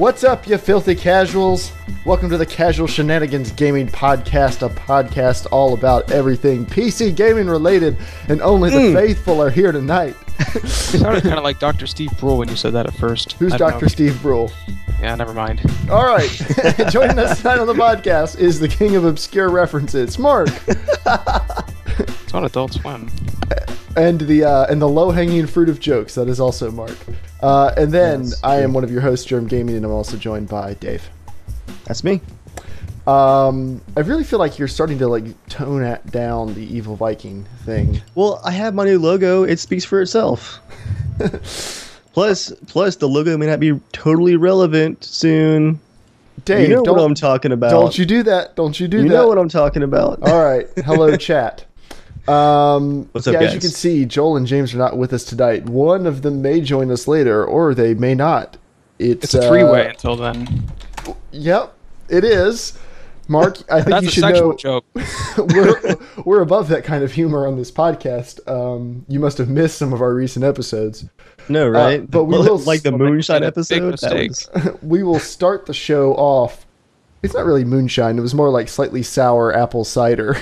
What's up, you filthy casuals? Welcome to the Casual Shenanigans Gaming Podcast, a podcast all about everything PC gaming related, and only the faithful are here tonight. It sounded kind of like Dr. Steve Brule when you said that at first. Who's Dr. Steve Brule? Yeah, never mind. All right. Joining us tonight on the podcast is the king of obscure references, Mark. It's on Adult Swim. And the low-hanging fruit of jokes, that is also Mark. And then I am one of your hosts, Germ Gaming, and I'm also joined by Dave. That's me. I really feel like you're starting to tone down the Evil Viking thing. Well, I have my new logo. It speaks for itself. Plus, the logo may not be totally relevant soon. Dave, you know what I'm talking about. Don't you do that. Don't you do that. You know what I'm talking about. All right. Hello, chat. What's up, guys? As you can see, Joel and James are not with us tonight. One of them may join us later, or they may not. It's a three-way until then. Yep, it is. Mark, I think That's you a should sexual know. Joke. we're above that kind of humor on this podcast. You must have missed some of our recent episodes. No, right? But we will like the moonshine episode. We will start the show off. It's not really moonshine. It was more like slightly sour apple cider.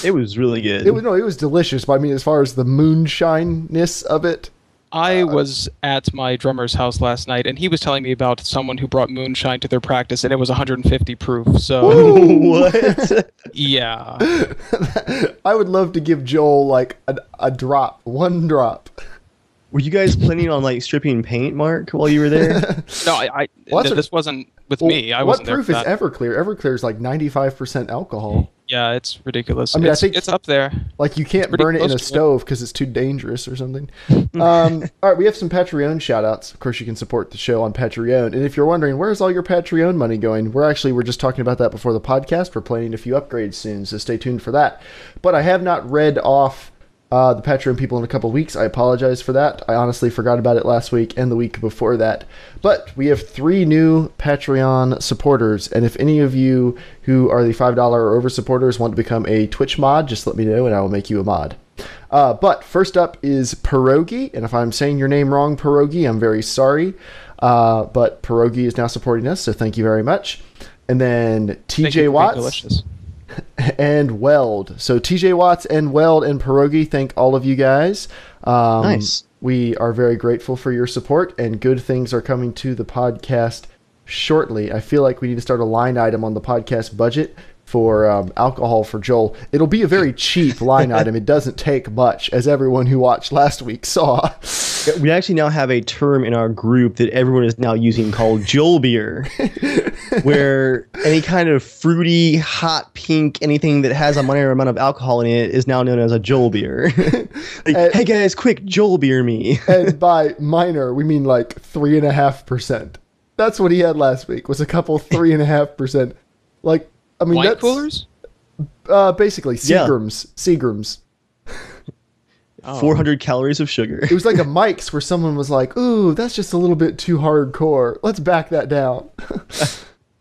It was really good. It was delicious. But I mean, as far as the moonshineness of it, I was at my drummer's house last night, and he was telling me about someone who brought moonshine to their practice, and it was 150 proof. So what? Yeah. I would love to give Joel like a drop, one drop. Were you guys planning on stripping paint, Mark, while you were there? No, this wasn't with me. I wasn't there. What proof is Everclear? Everclear is like 95% alcohol. Yeah, it's ridiculous. I mean, I think it's up there. Like, you can't burn it in a stove because it's too dangerous or something. All right, we have some Patreon shoutouts. Of course, you can support the show on Patreon. And if you're wondering, where's all your Patreon money going? We're just talking about that before the podcast. We're planning a few upgrades soon, so stay tuned for that. But I have not read off the Patreon people in a couple weeks. I apologize for that. I honestly forgot about it last week and the week before that. But we have 3 new Patreon supporters, and if any of you who are the $5 or over supporters want to become a Twitch mod, just let me know and I will make you a mod. But first up is Pierogi, and if I'm saying your name wrong, Pierogi, I'm very sorry. But Pierogi is now supporting us, so thank you very much. And then TJ Watts and Weld. So TJ Watts and Weld and Pierogi, thank all of you guys. Nice. We are very grateful for your support, and good things are coming to the podcast shortly. I feel like we need to start a line item on the podcast budget for alcohol for Joel. It'll be a very cheap line item. It doesn't take much, as everyone who watched last week saw. We actually now have a term in our group that everyone is now using called Joel beer, where any kind of fruity, hot pink, anything that has a minor amount of alcohol in it is now known as a Joel beer. Hey guys, quick, Joel beer me. And by minor, we mean like 3.5%. That's what he had last week, was a couple 3.5%. Like, I mean, wine coolers? Basically, Seagrams. Yeah. Seagrams. 400 calories of sugar. It was like a Mike's where someone was like, ooh, that's just a little bit too hardcore. Let's back that down.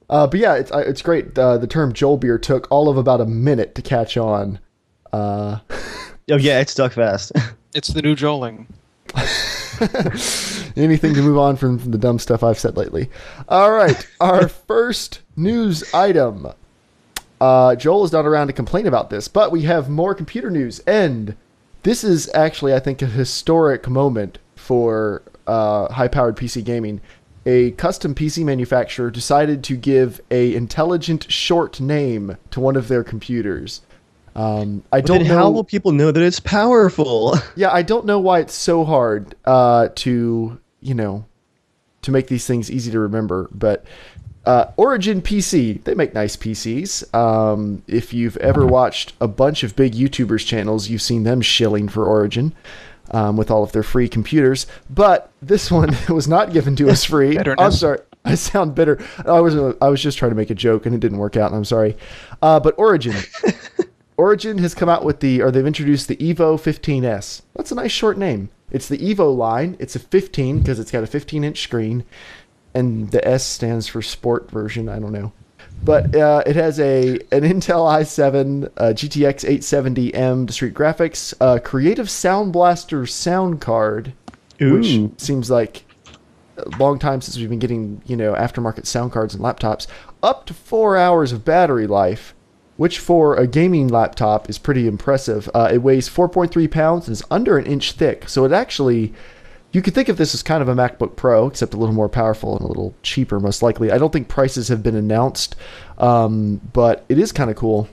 But yeah, it's great. The term Joel beer took all of about a minute to catch on. Oh yeah, it stuck fast. It's the new Joeling. Anything to move on from the dumb stuff I've said lately. All right, our first news item. Joel is not around to complain about this, but we have more computer news, and this is actually, I think, a historic moment for high-powered PC gaming. A custom PC manufacturer decided to give a intelligent short name to one of their computers. I don't know. How will people know that it's powerful? Yeah, I don't know why it's so hard to make these things easy to remember, but Origin PC, they make nice PCs. If you've ever watched a bunch of big YouTubers channels, you've seen them shilling for Origin with all of their free computers. But this one was not given to us free. I'm sorry, I sound bitter. I was just trying to make a joke and it didn't work out, and I'm sorry. But Origin has come out with they've introduced the Evo 15S. That's a nice short name. It's the Evo line. It's a 15 because it's got a 15-inch screen. And the S stands for sport version. I don't know. But it has an Intel i7, GTX 870M discrete graphics, Creative Sound Blaster sound card, which seems like a long time since we've been getting, aftermarket sound cards and laptops, up to 4 hours of battery life, which for a gaming laptop is pretty impressive. It weighs 4.3 pounds and is under an inch thick. So it actually, you could think of this as kind of a MacBook Pro, except a little more powerful and a little cheaper, most likely. I don't think prices have been announced, but it is kind of cool.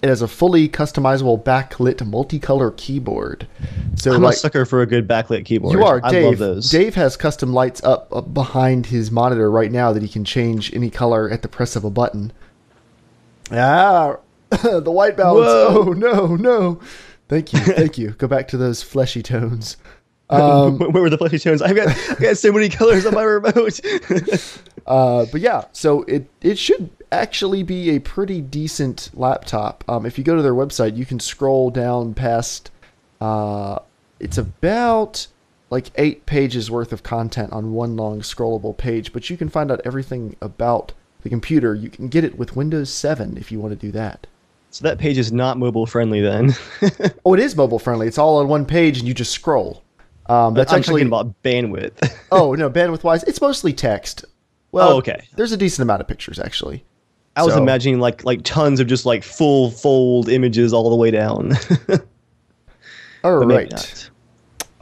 It has a fully customizable backlit multicolor keyboard. So I'm a sucker for a good backlit keyboard. You are, Dave. I love those. Dave has custom lights up behind his monitor right now that he can change any color at the press of a button. Ah, the white balance. Whoa. Oh, no. Thank you. Go back to those fleshy tones. Where were the fleshy tones? I've got so many colors on my remote. But yeah, so it should actually be a pretty decent laptop. If you go to their website, you can scroll down past, it's about like 8 pages worth of content on one long scrollable page, but you can find out everything about the computer. You can get it with Windows 7 if you want to do that. So that page is not mobile friendly then. Oh, it is mobile friendly. It's all on one page and you just scroll. That's actually talking about bandwidth. Oh, no, bandwidth wise, it's mostly text. Well, okay. There's a decent amount of pictures actually. I was imagining like tons of just like full fold images all the way down. All right.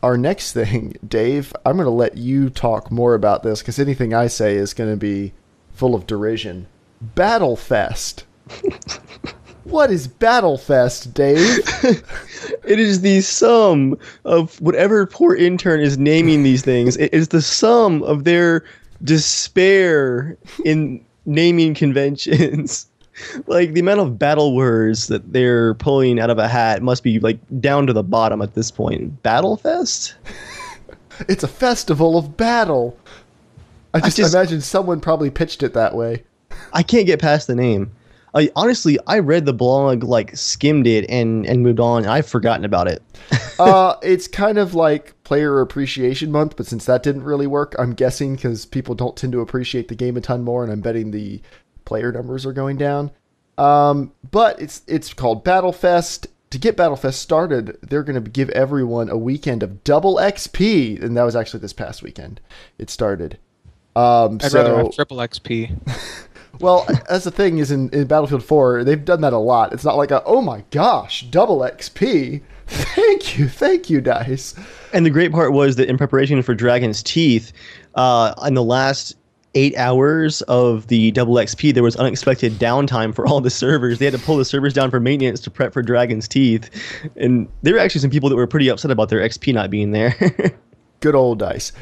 Our next thing, Dave, I'm going to let you talk more about this because anything I say is going to be full of derision. Battlefest. What is Battlefest, Dave? It is the sum of whatever poor intern is naming these things. It is the sum of their despair in naming conventions. Like, the amount of battle words that they're pulling out of a hat must be, like, down to the bottom at this point. Battlefest? It's a festival of battle. I just imagine someone probably pitched it that way. I can't get past the name. Honestly, I read the blog, like, skimmed it and moved on. And I've forgotten about it. It's kind of like Player Appreciation Month, but since that didn't really work, I'm guessing because people don't tend to appreciate the game a ton more, and I'm betting the player numbers are going down. But it's called Battlefest. To get Battlefest started, they're going to give everyone a weekend of double XP, and that was actually this past weekend. It started. I'd rather have triple XP. Well, as the thing is in Battlefield 4, they've done that a lot. It's not like oh my gosh, double XP. Thank you, DayZ. And the great part was that in preparation for Dragon's Teeth, in the last 8 hours of the double XP, there was unexpected downtime for all the servers. They had to pull the servers down for maintenance to prep for Dragon's Teeth. And there were actually some people that were pretty upset about their XP not being there. Good old DayZ.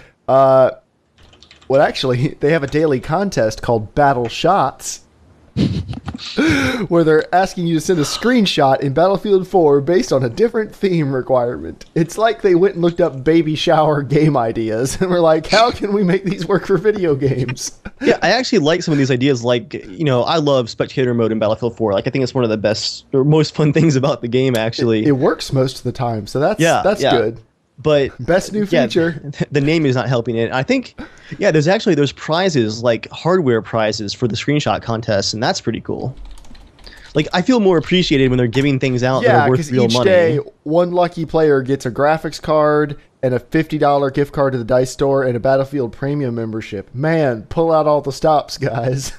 Well, actually, they have a daily contest called Battle Shots, where they're asking you to send a screenshot in Battlefield 4 based on a different theme requirement. It's like they went and looked up baby shower game ideas, and were like, how can we make these work for video games? Yeah, I actually like some of these ideas. Like, I love spectator mode in Battlefield 4. Like, I think it's one of the best or most fun things about the game, actually. It works most of the time, so that's good. But best new feature. The name is not helping it. I think, there's prizes, like hardware prizes for the screenshot contests, and that's pretty cool. Like, I feel more appreciated when they're giving things out that are worth real money. Yeah, because each day, one lucky player gets a graphics card and a $50 gift card to the DayZ store and a Battlefield Premium membership. Man, pull out all the stops, guys.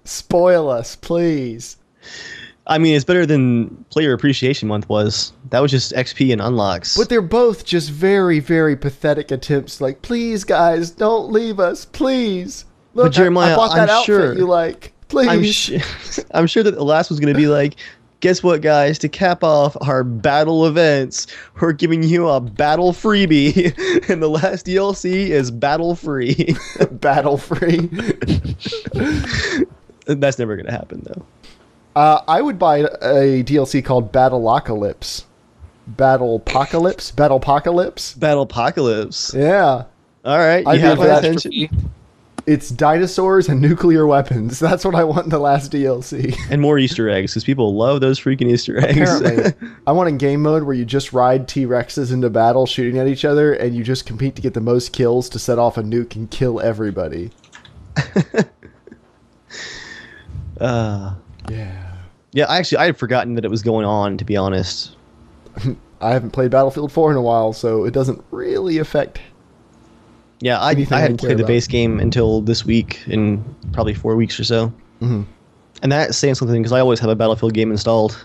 Spoil us, please. I mean, it's better than Player Appreciation Month was. That was just XP and unlocks. But they're both just very, very pathetic attempts. Like, please, guys, don't leave us, please. Look, but Jeremiah, I bought that outfit you like. Please. I'm sure that the last was going to be like, guess what, guys? To cap off our battle events, we're giving you a battle freebie, and the last DLC is battle free. Battle free. That's never going to happen, though. I would buy a DLC called Battleapocalypse. Battleapocalypse? Battleapocalypse. Yeah. All right. You have my attention. It's dinosaurs and nuclear weapons. That's what I want in the last DLC. And more Easter eggs, because people love those freaking Easter eggs. Apparently. I want a game mode where you just ride T-Rexes into battle shooting at each other, and you just compete to get the most kills to set off a nuke and kill everybody. Yeah. Yeah, I had forgotten that it was going on, to be honest. I haven't played Battlefield 4 in a while, so it doesn't really affect Yeah, I hadn't played the base game until this week, in probably 4 weeks or so. Mm-hmm. And that's saying something, because I always have a Battlefield game installed.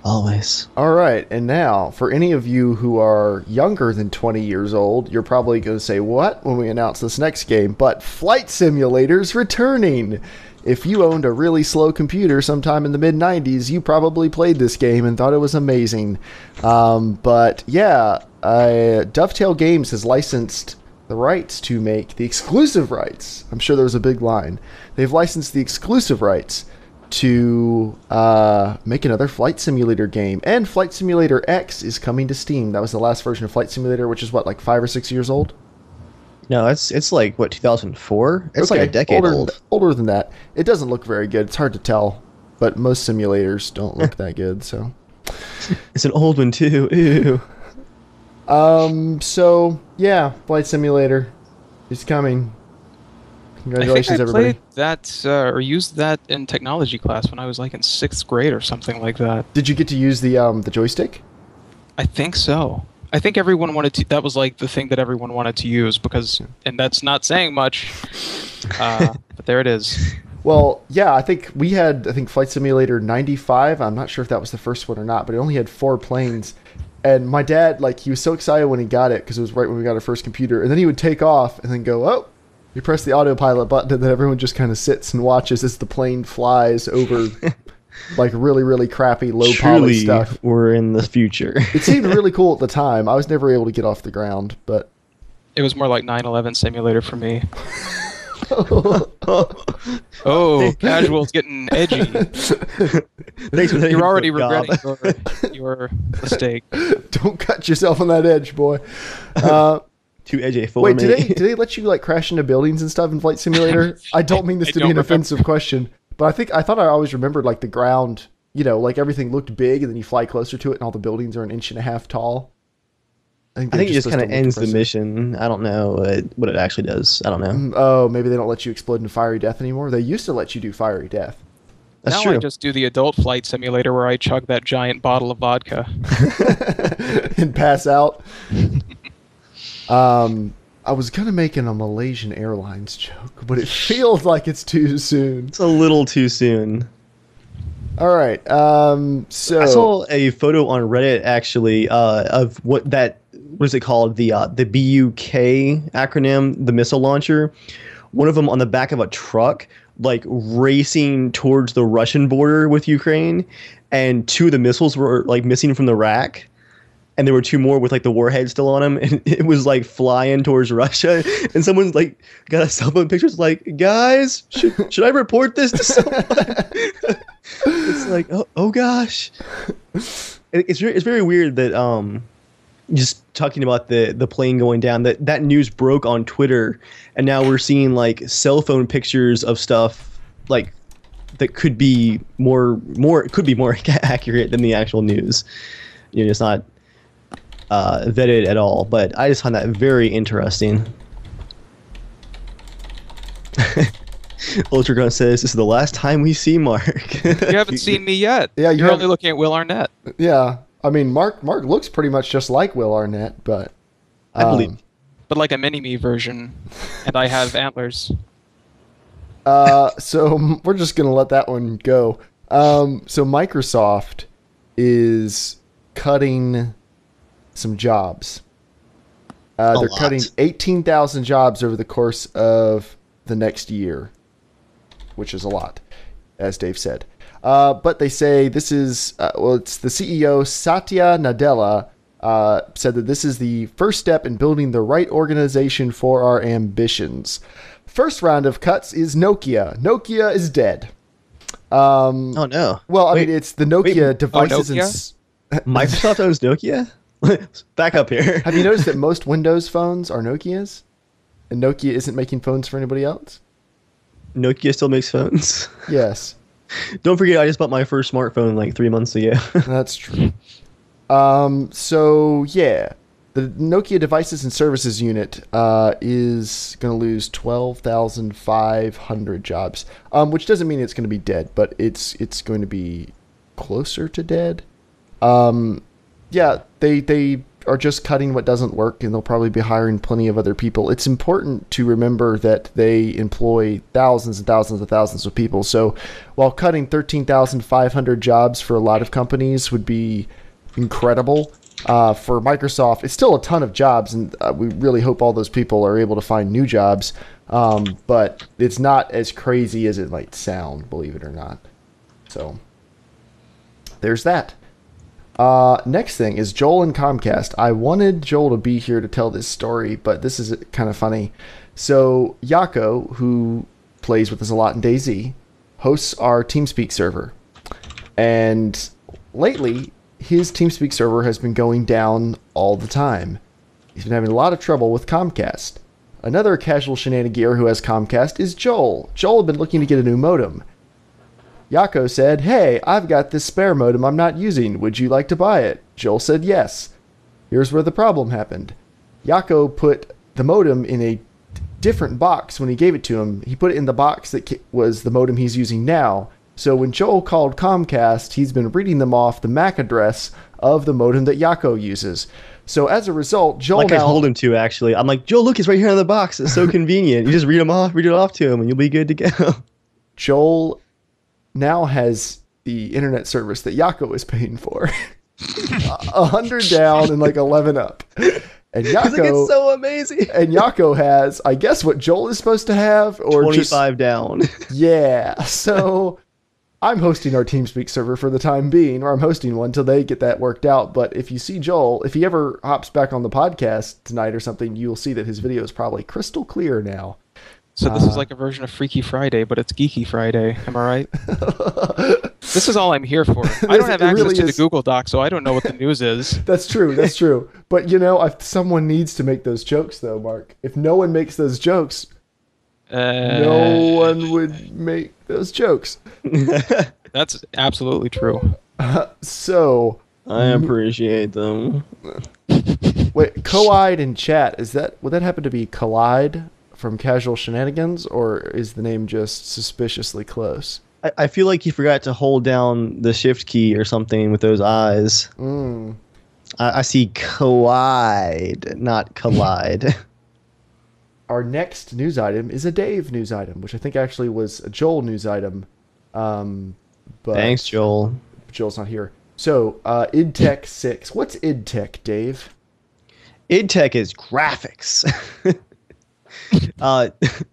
Always. All right, and now, for any of you who are younger than 20 years old, you're probably going to say, what, when we announce this next game? But Flight Simulator's returning! If you owned a really slow computer sometime in the mid-90s, you probably played this game and thought it was amazing. But yeah, Dovetail Games has licensed the rights to make the exclusive rights. I'm sure there was a big line. They've licensed the exclusive rights to make another Flight Simulator game. And Flight Simulator X is coming to Steam. That was the last version of Flight Simulator, which is what, like 5 or 6 years old? No, it's like, what, 2004? It's like a decade old. Older than that. It doesn't look very good. It's hard to tell. But most simulators don't look that good, so. It's an old one, too. Ew. So, yeah, Flight Simulator is coming. Congratulations, everybody. I played that, or used that in technology class when I was like in 6th grade or something like that. Did you get to use the joystick? I think so. I think everyone wanted to. That was like the thing that everyone wanted to use because, and that's not saying much, but there it is. Well, yeah, I think Flight Simulator 95. I'm not sure if that was the first one or not, but it only had 4 planes. And my dad, like, he was so excited when he got it because it was right when we got our first computer. And then he would take off and then go, oh, you press the autopilot button, and then everyone just kind of sits and watches as the plane flies over. Like really, really crappy, low poly stuff. We're in the future. It seemed really cool at the time. I was never able to get off the ground, but it was more like 9/11 simulator for me. Oh, Casual's getting edgy. You're already regretting your mistake. Don't cut yourself on that edge, boy. Too edgy for me. Wait, did they let you like crash into buildings and stuff in Flight Simulator? I don't mean this to be an offensive question. But I thought I always remembered like the ground, you know, like everything looked big and then you fly closer to it and all the buildings are 1.5 inches tall. I think it just kind of ends the mission. I don't know what it actually does. I don't know. Oh, maybe they don't let you explode into fiery death anymore. They used to let you do fiery death. That's true. I just do the adult Flight Simulator where I chug that giant bottle of vodka. And pass out. I was going to make a Malaysian Airlines joke, but it feels like it's too soon. It's a little too soon. All right. So I saw a photo on Reddit, actually, of what is it called? The BUK acronym, the missile launcher. One of them on the back of a truck, like racing towards the Russian border with Ukraine. And 2 of the missiles were like missing from the rack. And there were 2 more with like the warhead still on them, and it was like flying towards Russia. And someone's like got a cell phone picture. Like, guys, should I report this to someone? It's like, oh gosh. It's very weird that just talking about the plane going down. That news broke on Twitter, and now we're seeing like cell phone pictures of stuff like that could be more accurate than the actual news. You know, it's not vetted at all, but I just find that very interesting. Ultragun says, this is the last time we see Mark. You haven't seen me yet. Yeah, you're only looking at Will Arnett. Yeah, I mean, Mark looks pretty much just like Will Arnett, but I believe. But like a mini-me version, and I have antlers. So we're just gonna let that one go. So Microsoft is cutting some jobs. They're cutting 18,000 jobs over the course of the next year, which is a lot, as Dave said. But they say this is, it's the CEO, Satya Nadella, said that this is the first step in building the right organization for our ambitions. First round of cuts is Nokia. Nokia is dead. Oh, no. Well, I mean, it's the Nokia devices. Microsoft owns Nokia? Back up here. Have you noticed that most Windows phones are Nokias? And Nokia isn't making phones for anybody else? Nokia still makes phones? Yes. Don't forget, I just bought my first smartphone like 3 months ago. That's true. So, yeah. The Nokia Devices and Services Unit is going to lose 12,500 jobs, which doesn't mean it's going to be dead, but it's going to be closer to dead. Yeah, they are just cutting what doesn't work, and they'll probably be hiring plenty of other people. It's important to remember that they employ thousands and thousands and thousands of people. So while cutting 13,500 jobs for a lot of companies would be incredible, for Microsoft, it's still a ton of jobs, and we really hope all those people are able to find new jobs. But it's not as crazy as it might sound, believe it or not. So there's that. Next thing is Joel and Comcast. I wanted Joel to be here to tell this story, but this is kind of funny. So Yako, who plays with us a lot in DayZ, hosts our Teamspeak server. And lately, his Teamspeak server has been going down all the time. He's been having a lot of trouble with Comcast. Another casual shenaniganer who has Comcast is Joel. Joel had been looking to get a new modem. Yako said, "Hey, I've got this spare modem I'm not using. Would you like to buy it?" Joel said yes. Here's where the problem happened. Yako put the modem in a different box when he gave it to him. He put it in the box that was the modem he's using now. So when Joel called Comcast, he's been reading them off the MAC address of the modem that Yako uses. So as a result, Joel I told him to, actually. I'm like, Joel, look, it's right here in the box. It's so convenient. You just read it off to him, and you'll be good to go. Joel now has the internet service that Yako is paying for. 100 down and like 11 up. And Yako, like, it's so amazing. And Yako has, I guess, what Joel is supposed to have, or 25 down. Yeah. So I'm hosting our TeamSpeak server for the time being, or I'm hosting one till they get that worked out. But if you see Joel, if he ever hops back on the podcast tonight or something, you'll see that his video is probably crystal clear now. So this is like a version of Freaky Friday, but it's Geeky Friday. Am I right? This is all I'm here for. I don't have access to the Google Doc, so I don't know what the news is. That's true. That's true. But, you know, someone needs to make those jokes, though, Mark. If no one makes those jokes, no one would make those jokes. That's absolutely true. So I appreciate them. Wait, Collide in chat, would that happen to be Collide from Casual Shenanigans, or is the name just suspiciously close? I feel like he forgot to hold down the shift key or something with those eyes. I see collide, not collide. Our next news item is a Dave news item, which I think actually was a Joel news item. But thanks, Joel. Joel's not here. So, IdTech 6. What's IdTech, Dave? IdTech is graphics.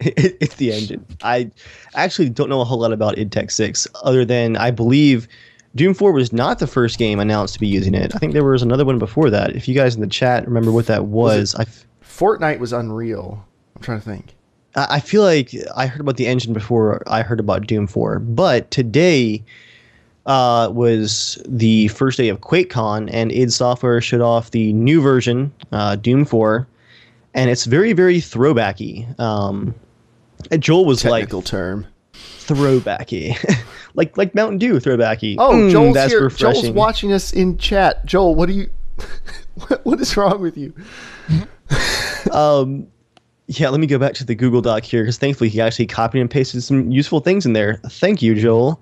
It's the engine. I actually don't know a whole lot about IdTech 6, other than I believe Doom 4 was not the first game announced to be using it. I think there was another one before that. If you guys in the chat remember what that was. Fortnite was Unreal. I'm trying to think. I feel like I heard about the engine before I heard about Doom 4. But today was the first day of QuakeCon, and id Software showed off the new version, Doom 4. And it's very, very throwbacky. And Joel was technical term. Throwbacky. like Mountain Dew throwbacky. Oh, Joel's that's here. refreshing. Joel's watching us in chat. Joel, what do you... what is wrong with you? Yeah, let me go back to the Google Doc here, because thankfully he actually copied and pasted some useful things in there. Thank you, Joel.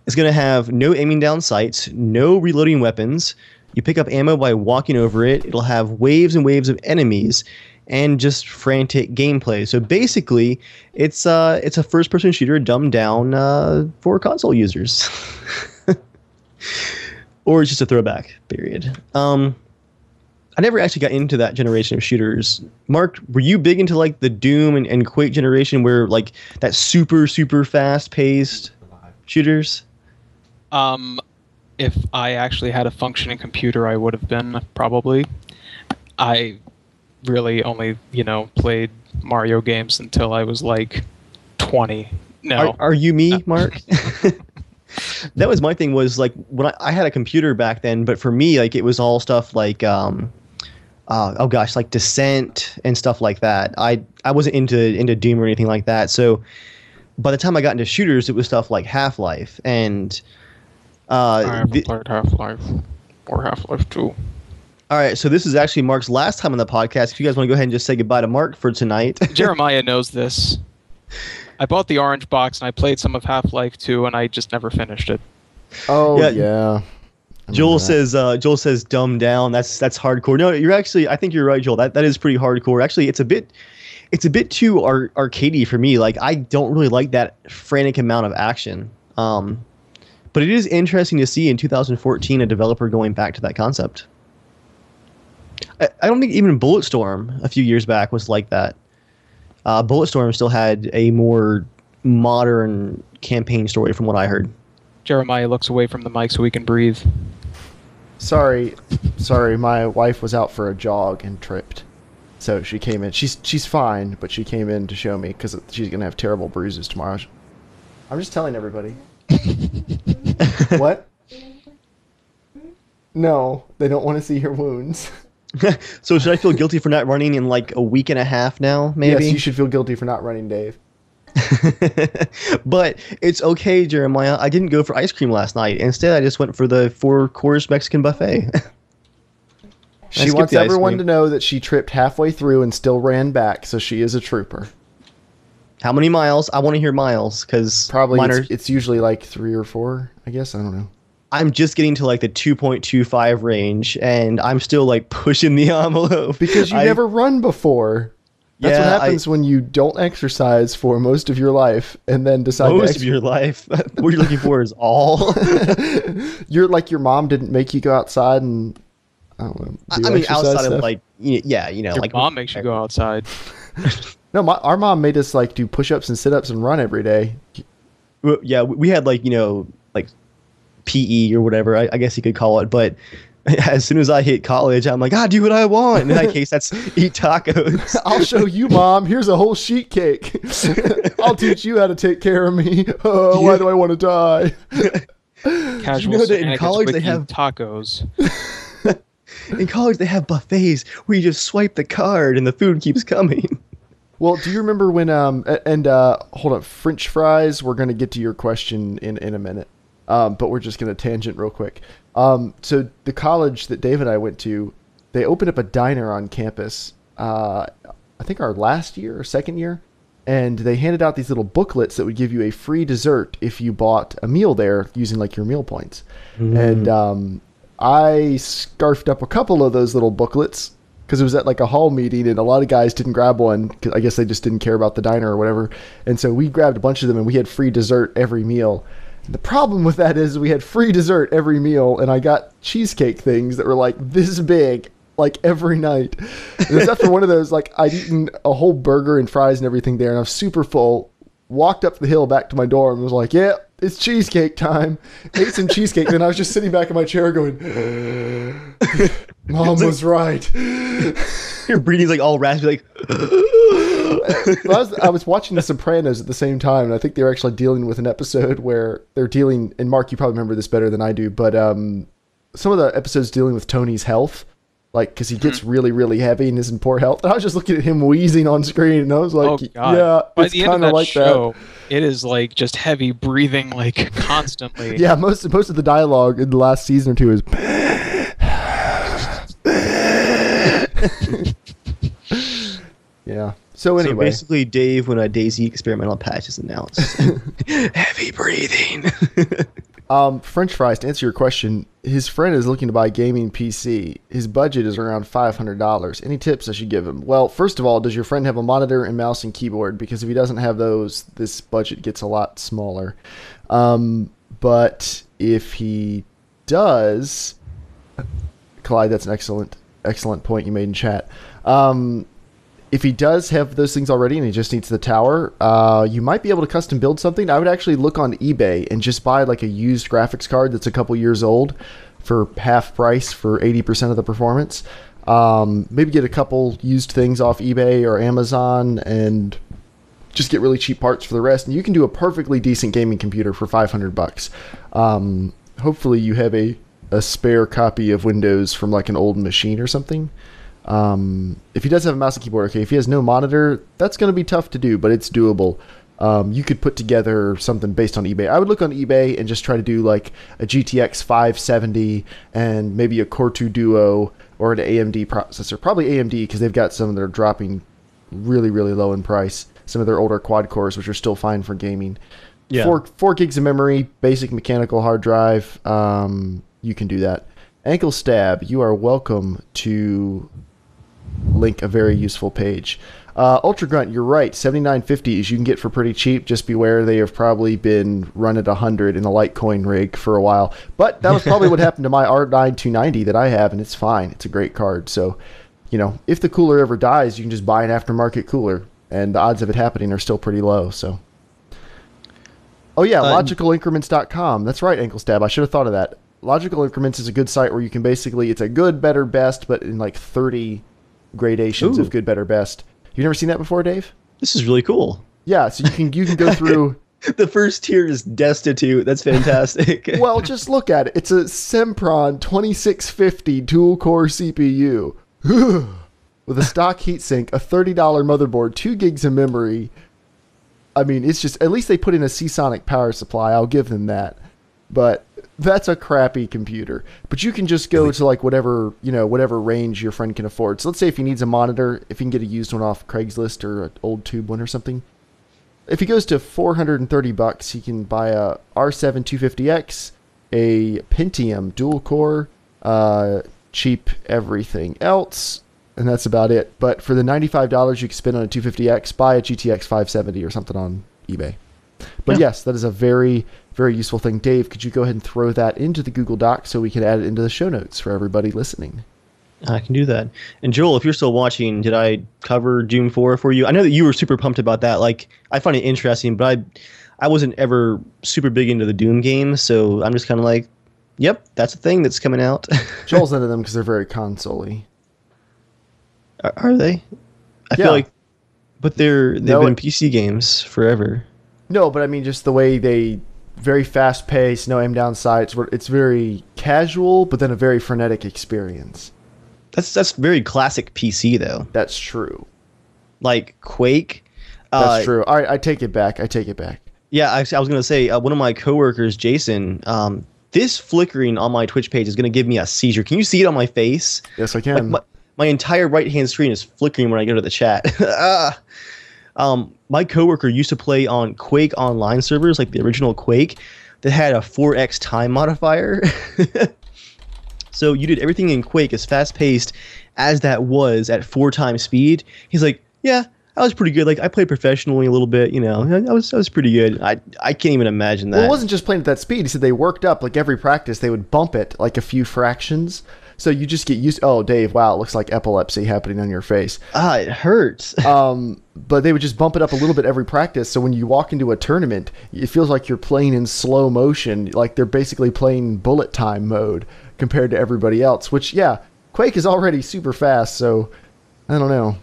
It's going to have no aiming down sights, no reloading weapons. You pick up ammo by walking over it. It'll have waves and waves of enemies, and just frantic gameplay. So basically, it's a first-person shooter dumbed down for console users. Or it's just a throwback, period. I never actually got into that generation of shooters. Mark, were you big into like the Doom and Quake generation, where like that super, super fast-paced shooters? If I actually had a functioning computer, I would have been, probably. I really only, played Mario games until I was like 20. No. Are you me, Mark? That was my thing, was like when I had a computer back then, but for me, like it was all stuff like like Descent and stuff like that. I wasn't into Doom or anything like that. So by the time I got into shooters, it was stuff like Half-Life and I haven't played Half-Life or Half-Life 2. All right, so this is actually Mark's last time on the podcast. If you guys want to go ahead and just say goodbye to Mark for tonight. Jeremiah knows this. I bought the orange box and I played some of Half-Life 2 and I just never finished it. Oh, yeah. Joel says dumb down. That's hardcore. No, I think you're right, Joel. That is pretty hardcore. Actually, it's a bit too arcadey for me. Like, I don't really like that frantic amount of action. But it is interesting to see in 2014 a developer going back to that concept. I don't think even Bulletstorm a few years back was like that. Bulletstorm still had a more modern campaign story from what I heard. Jeremiah looks away from the mic so we can breathe. Sorry, my wife was out for a jog and tripped. So she came in. She's fine, but she came in to show me because she's going to have terrible bruises tomorrow. I'm just telling everybody. What? No, they don't want to see your wounds. So should I feel guilty for not running in like a week and a half now, maybe? Yes, you should feel guilty for not running, Dave. But it's okay, Jeremiah. I didn't go for ice cream last night. Instead, I just went for the 4-course Mexican buffet. She wants everyone to know that she tripped halfway through and still ran back, so she is a trooper. How many miles? I want to hear miles, because probably it's usually like 3 or 4, I guess. I don't know. I'm just getting to like the 2.25 range, and I'm still like pushing the envelope. Because you never run before. That's what happens when you don't exercise for most of your life and then decide most of your life? What you're looking for is all. You're like, your mom didn't make you go outside and, I don't know, I mean, outside stuff. Of like, yeah, you know. Your like mom makes you go outside. No, our mom made us like do push-ups and sit-ups and run every day. Yeah, we had like, you know, like PE or whatever, I guess you could call it. But as soon as I hit college, I'm like, do what I want. In that case, that's eat tacos. I'll show you, Mom. Here's a whole sheet cake. I'll teach you how to take care of me. Oh, why do I want to die? Casual Shenanigans in college they have tacos. In college, they have buffets where you just swipe the card and the food keeps coming. Well, do you remember when, hold up, French fries, we're going to get to your question in a minute, but we're just going to tangent real quick. So the college that Dave and I went to, they opened up a diner on campus, I think our last year or second year, and they handed out these little booklets that would give you a free dessert if you bought a meal there using like your meal points. And I scarfed up a couple of those little booklets because it was at like a hall meeting and a lot of guys didn't grab one because I guess they just didn't care about the diner or whatever. And so we grabbed a bunch of them and we had free dessert every meal. And the problem with that is we had free dessert every meal and I got cheesecake things that were like this big like every night. And it was after one of those, like I'd eaten a whole burger and fries and everything there and I was super full, walked up the hill back to my dorm and was like, yeah, it's cheesecake time. Ate some cheesecake. Then I was just sitting back in my chair going, Mom was right. Your breathing's like all raspy, like. I was watching The Sopranos at the same time, and I think they were actually dealing with an episode where they're dealing, and Mark, you probably remember this better than I do, but some of the episodes dealing with Tony's health, like, because he gets really, really heavy and is in poor health. And I was just looking at him wheezing on screen, and I was like, yeah, by it's the end of kind of like show, that. It is like just heavy breathing, like constantly. Yeah, most of the dialogue in the last season or two is. Yeah. So anyway, basically, Dave, when a DayZ experimental patch is announced, heavy breathing. French fries. To answer your question, his friend is looking to buy a gaming PC. His budget is around $500. Any tips I should give him? Well, first of all, does your friend have a monitor and mouse and keyboard? Because if he doesn't have those, this budget gets a lot smaller. But if he does, Clyde, that's an excellent point you made in chat. If he does have those things already and he just needs the tower, you might be able to custom build something. I would actually look on eBay and just buy like a used graphics card that's a couple years old for half price for 80% of the performance. Maybe get a couple used things off eBay or Amazon and just get really cheap parts for the rest. And you can do a perfectly decent gaming computer for $500. Hopefully you have a spare copy of Windows from like an old machine or something. If he does have a mouse and keyboard, okay. If he has no monitor, that's going to be tough to do, but it's doable. You could put together something based on eBay. I would look on eBay and just try to do like a GTX 570 and maybe a Core 2 Duo or an AMD processor. Probably AMD because they've got some that are dropping really, really low in price. Some of their older quad cores, which are still fine for gaming. Yeah. 4 gigs of memory, basic mechanical hard drive. you can do that. Ankle Stab, you are welcome to link a very useful page. Ultra Grunt, you're right. 79.50s you can get for pretty cheap. Just beware, they have probably been run at 100 in the Litecoin rig for a while. But that was probably what happened to my R9 290 that I have, and it's fine. It's a great card. So, if the cooler ever dies, you can just buy an aftermarket cooler, and the odds of it happening are still pretty low. So, oh yeah, logicalincrements.com. That's right, Ankle Stab. I should have thought of that. Logical Increments is a good site where you can basically, it's a good, better, best, but in like 30 gradations of good, better, best. You've never seen that before, Dave? This is really cool. Yeah, so you can go through. The first tier is destitute. That's fantastic. Well, just look at it. It's a Sempron 2650 dual-core CPU with a stock heatsink, a $30 motherboard, 2 gigs of memory. I mean, it's just, at least they put in a Seasonic power supply. I'll give them that. But that's a crappy computer. But you can just go to like whatever range your friend can afford. So let's say if he needs a monitor, if he can get a used one off Craigslist or an old tube one or something. If he goes to $430, he can buy a R7 250X, a Pentium dual core, cheap everything else, and that's about it. But for the $95 you can spend on a 250X, buy a GTX 570 or something on eBay. But yes, that is a very, very useful thing. Dave, could you go ahead and throw that into the Google Doc so we can add it into the show notes for everybody listening? I can do that. And Joel, if you're still watching, did I cover Doom 4 for you? I know that you were super pumped about that. Like, I find it interesting, but I wasn't ever super big into the Doom games, so I'm just kind of like, yep, that's a thing that's coming out. Joel's into them because they're very console-y. Are they? I feel like, but they've been PC games forever. No, but I mean just the way they, very fast paced, no aim down sights. It's very casual, but then a very frenetic experience. That's very classic PC though. That's true. Like Quake. That's true. All right, I take it back. Yeah, I was going to say, one of my coworkers, Jason, this flickering on my Twitch page is going to give me a seizure. Can you see it on my face? Yes, I can. Like my entire right-hand screen is flickering when I go to the chat. My coworker used to play on Quake Online servers, like the original Quake, that had a 4x time modifier. So you did everything in Quake as fast-paced as that was at 4 times speed. He's like, yeah, I was pretty good. Like, I played professionally a little bit, I was pretty good. I can't even imagine that. Well, it wasn't just playing at that speed. He said they worked up, like every practice, they would bump it like a few fractions. So you just get used. Oh, Dave, wow, it looks like epilepsy happening on your face. It hurts. But they would just bump it up a little bit every practice. So when you walk into a tournament, it feels like you're playing in slow motion. Like they're basically playing bullet time mode compared to everybody else. Which, yeah, Quake is already super fast. So I don't know.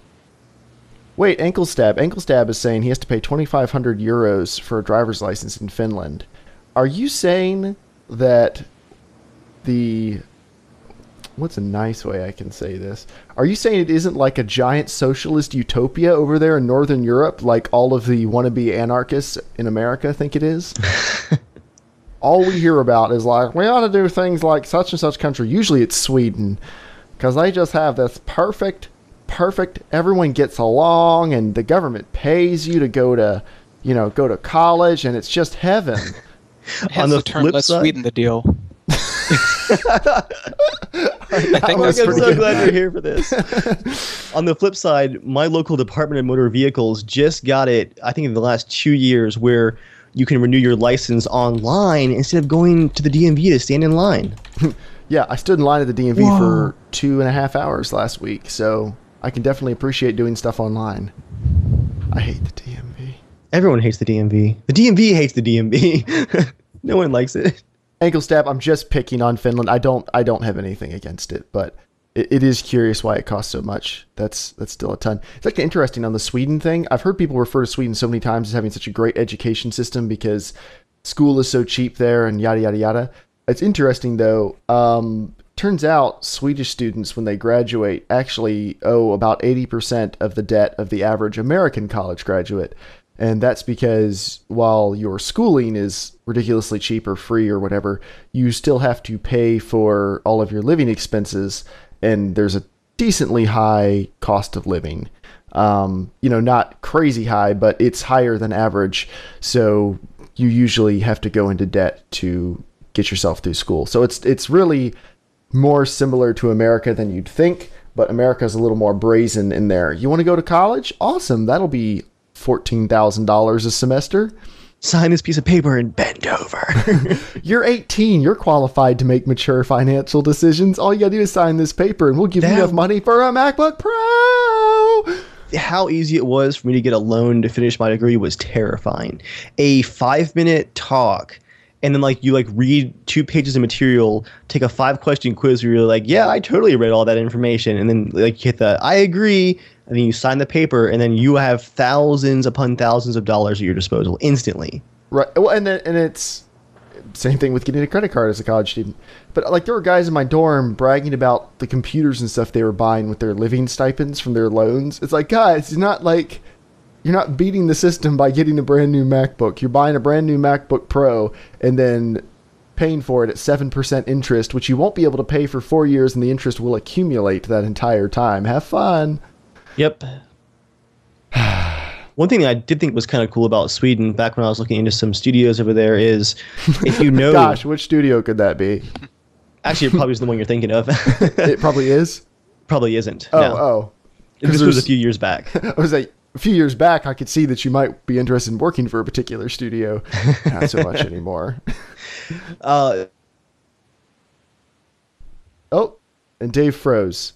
Wait, Ankle Stab. Ankle Stab is saying he has to pay 2,500 euros for a driver's license in Finland. Are you saying that the... What's a nice way I can say this? Are you saying it isn't like a giant socialist utopia over there in Northern Europe like all of the wannabe anarchists in America think it is? All we hear about is like, we ought to do things like such and such country. Usually it's Sweden because they just have this perfect, everyone gets along and the government pays you to go to college and it's just heaven. On the term, let's sweeten the deal. I'm so glad you're here for this. On the flip side, my local Department of Motor Vehicles just got it, I think in the last 2 years, where you can renew your license online instead of going to the DMV to stand in line. Yeah, I stood in line at the DMV for 2.5 hours last week, so I can definitely appreciate doing stuff online. I hate the DMV. Everyone hates the DMV. The DMV hates the DMV. No one likes it. Ankle Stab, I'm just picking on Finland. I don't have anything against it, but it is curious why it costs so much. That's still a ton. It's actually interesting on the Sweden thing. I've heard people refer to Sweden so many times as having such a great education system because school is so cheap there and yada, yada, yada. It's interesting, though. Turns out Swedish students, when they graduate, actually owe about 80% of the debt of the average American college graduate. And that's because while your schooling is ridiculously cheap or free or whatever, you still have to pay for all of your living expenses. And there's a decently high cost of living. Not crazy high, but it's higher than average. So you usually have to go into debt to get yourself through school. So it's really more similar to America than you'd think, but America's a little more brazen in there. You want to go to college? Awesome. That'll be $14,000 a semester. Sign this piece of paper and bend over. You're 18. You're qualified to make mature financial decisions. All you gotta do is sign this paper and we'll give you enough money for a MacBook Pro. How easy it was for me to get a loan to finish my degree was terrifying. A 5-minute talk, and then like you like read 2 pages of material, take a 5-question quiz where you're like, yeah, I totally read all that information, and then like you hit the I agree, and then you sign the paper, and then you have thousands upon thousands of dollars at your disposal instantly. Right. Well, and it's same thing with getting a credit card as a college student. But like there were guys in my dorm bragging about the computers and stuff they were buying with their living stipends from their loans. It's like, guys, you're not beating the system by getting a brand new MacBook. You're buying a brand new MacBook Pro and then paying for it at 7% interest, which you won't be able to pay for 4 years, and the interest will accumulate that entire time. Have fun. Yep. One thing that I did think was kind of cool about Sweden back when I was looking into some studios over there is, if you know... Gosh, which studio could that be? Actually, it probably is the one you're thinking of. It probably is? Probably isn't. Oh, no. oh. This was a few years back. I was like, a few years back, I could see that you might be interested in working for a particular studio. Not so much anymore. Oh, and Dave froze.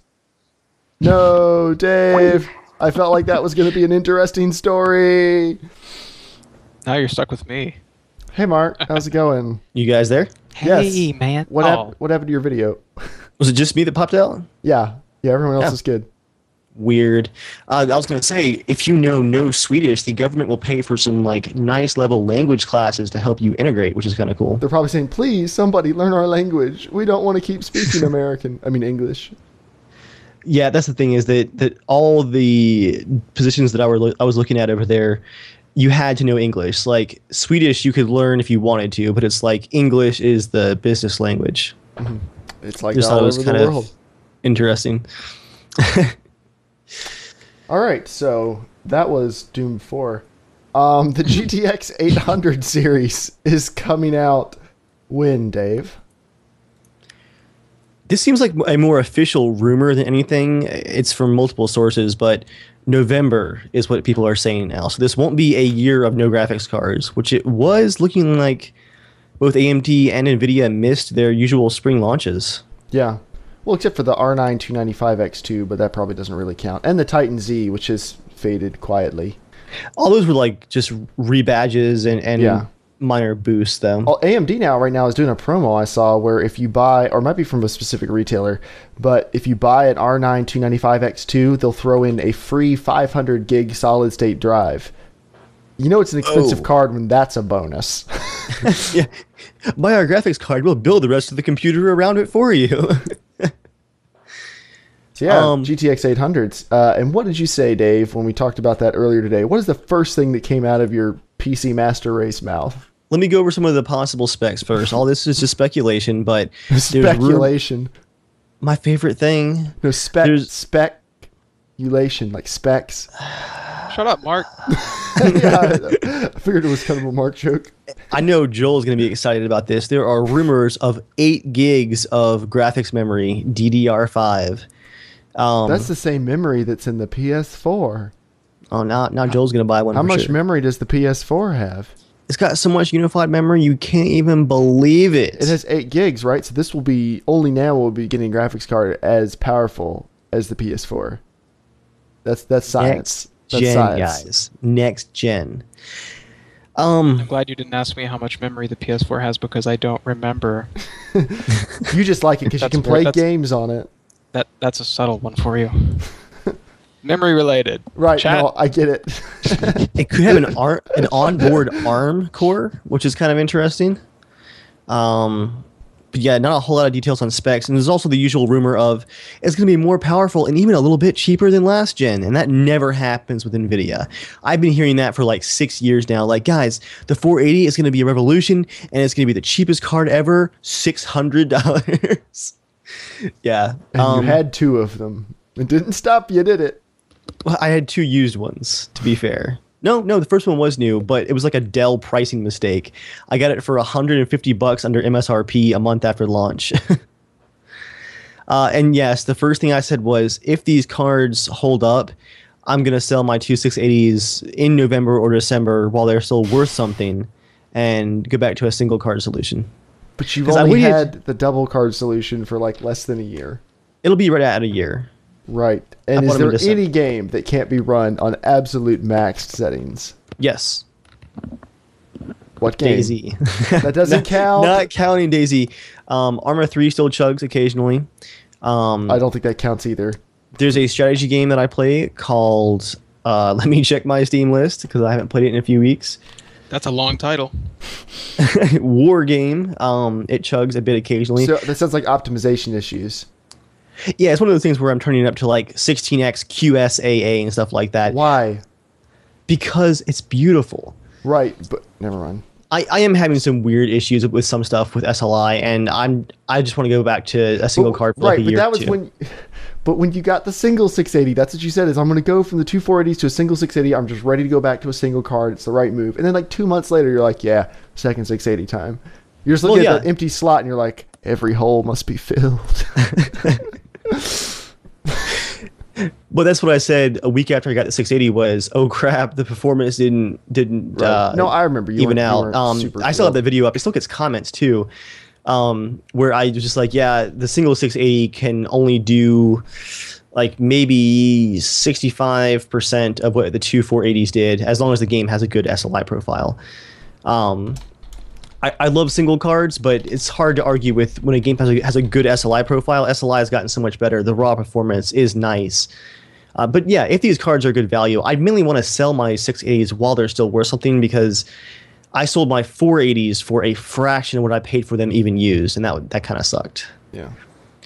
No, Dave. I felt like that was going to be an interesting story. Now you're stuck with me. Hey, Mark. How's it going? You guys there? Hey, Yes. man. What happened to your video? Was it just me that popped out? Yeah, everyone else Yeah. is good. Weird. I was going to say, if you know no Swedish, the government will pay for some like nice level language classes to help you integrate, which is kind of cool. They're probably saying, please, somebody learn our language. We don't want to keep speaking English. Yeah, that's the thing is that all the positions that I was looking at over there, you had to know English. Like Swedish, you could learn if you wanted to, but it's like English is the business language. Mm-hmm. It's like Just all thought it was over kind the of world. interesting. All right, so that was Doom 4. The GTX 800 series is coming out when, Dave? This seems like a more official rumor than anything. It's from multiple sources, but November is what people are saying now. So this won't be a year of no graphics cards, which it was looking like both AMD and NVIDIA missed their usual spring launches. Yeah. Well, except for the R9 295X2, but that probably doesn't really count. And the Titan Z, which has faded quietly. All those were like just rebadges and Yeah. minor boosts, though. Well, AMD right now is doing a promo I saw where if you buy, or it might be from a specific retailer, but if you buy an R9 295X2, they'll throw in a free 500 gig solid state drive. You know it's an expensive card when that's a bonus. Yeah. Buy our graphics card, we'll build the rest of the computer around it for you. So yeah, GTX 800s. And what did you say, Dave, when we talked about that earlier today? What is the first thing that came out of your PC Master Race mouth? Let me go over some of the possible specs first. All this is just speculation, but Speculation. my favorite thing. No, speculation, like specs. Shut up, Mark. Yeah, I figured it was kind of a Mark joke. I know Joel's going to be excited about this. There are rumors of 8 gigs of graphics memory, DDR5. That's the same memory that's in the PS4. Oh, now Joel's going to buy one. How for much sure. memory does the PS4 have? It's got so much unified memory, you can't even believe it. It has 8 gigs, right? So this will be, only now we'll be getting a graphics card as powerful as the PS4. That's science. That's Gen, science. guys. Next gen. I'm glad you didn't ask me how much memory the PS4 has because I don't remember. You just like it because you can play games on it. That's a subtle one for you. Memory related. Right, Chat. no, I get it. It could have an onboard ARM core, which is kind of interesting. But yeah, not a whole lot of details on specs. And there's also the usual rumor of it's going to be more powerful and even a little bit cheaper than last gen. And that never happens with NVIDIA. I've been hearing that for like 6 years now. Like, guys, the 480 is going to be a revolution and it's going to be the cheapest card ever, $600. Yeah. And you had 2 of them. It didn't stop you, did it? Well, I had 2 used ones, to be fair. No, the first one was new, but it was like a Dell pricing mistake. I got it for $150 under MSRP a month after launch. And yes, the first thing I said was, if these cards hold up, I'm going to sell my two 680s in November or December while they're still worth something and go back to a single card solution. But you've only had the double card solution for like less than a year. It'll be right at a year. Right. And is there any game that can't be run on absolute maxed settings? Yes. What game? DayZ. That doesn't count. Not counting DayZ. ARMA 3 still chugs occasionally. I don't think that counts either. There's a strategy game that I play called, let me check my Steam list because I haven't played it in a few weeks. That's a long title. War game. It chugs a bit occasionally. So that sounds like optimization issues. Yeah, it's one of those things where I'm turning it up to like 16x QSAA and stuff like that. Why? Because it's beautiful. Right, but never mind. I am having some weird issues with some stuff with SLI, and I just want to go back to a single card for like a year or two. But when you got the single 680, that's what you said, is I'm going to go from the two 480s to a single 680. I'm just ready to go back to a single card. It's the right move. And then like 2 months later, you're like, yeah, second 680 time. You're just looking at that empty slot, and you're like, every hole must be filled. Well, that's what I said a week after I got the 680 was, oh crap, the performance didn't right. No, I remember you even out. I still have the video up. It still gets comments too, where I was just like, yeah, the single 680 can only do like maybe 65% of what the two 480s did, as long as the game has a good SLI profile. I love single cards, but it's hard to argue with when a game has a good SLI profile. SLI has gotten so much better. The raw performance is nice. But yeah, if these cards are good value, I mainly want to sell my 680s while they're still worth something, because I sold my 480s for a fraction of what I paid for them even used, and that kind of sucked. Yeah.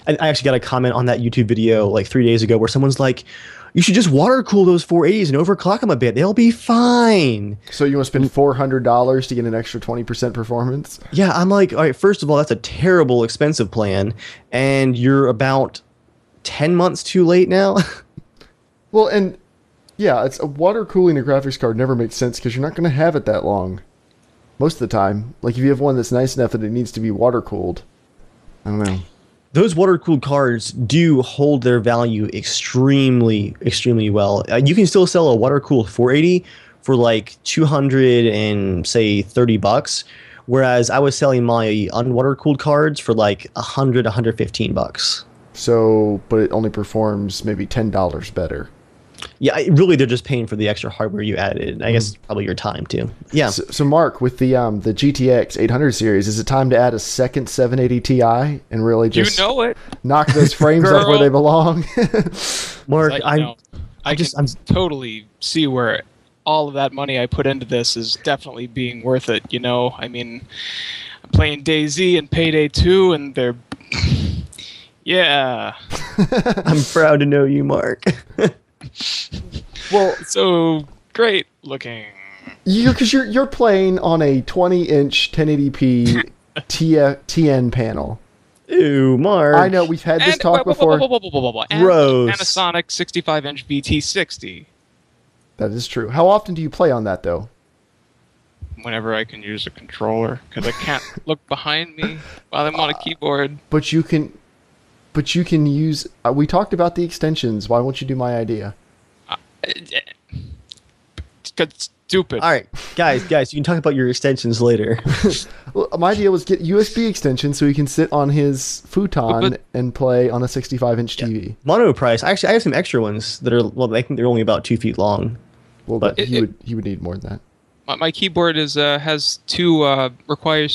I actually got a comment on that YouTube video like 3 days ago where someone's like, you should just water cool those 480s and overclock them a bit. They'll be fine. So you want to spend $400 to get an extra 20% performance? Yeah, I'm like, all right, first of all, that's a terrible expensive plan, and you're about 10 months too late now. Well, and yeah, it's water cooling a graphics card never makes sense because you're not going to have it that long. Most of the time. Like if you have one that's nice enough that it needs to be water cooled. I don't know. Those water-cooled cards do hold their value extremely, extremely well. You can still sell a water-cooled 480 for like $230, whereas I was selling my unwater-cooled cards for like $100, $115. So, but it only performs maybe $10 better. Yeah, really, they're just paying for the extra hardware you added. I guess probably your time too. Yeah. So Mark, with the GTX 800 series, is it time to add a second 780 Ti and really just knock those frames up where they belong? Mark, I can totally see where all of that money I put into this is definitely being worth it. You know, I mean, I'm playing DayZ and Payday 2, and they're yeah. I'm proud to know you, Mark. Well, so great looking. Because you're playing on a 20-inch 1080p TN panel. Ooh, Mark. I know we've had this talk before. And Gross. Panasonic 65-inch VT60. That is true. How often do you play on that, though? Whenever I can use a controller, because I can't look behind me while I'm on a keyboard. But you can use. We talked about the extensions. Why won't you do my idea? It's stupid. All right, guys, you can talk about your extensions later. Well, my idea was get USB extensions so he can sit on his futon and play on a 65-inch TV. Mono price. Actually, I have some extra ones that are, well, I think they're only about 2 feet long. Well, but he would need more than that. My keyboard is requires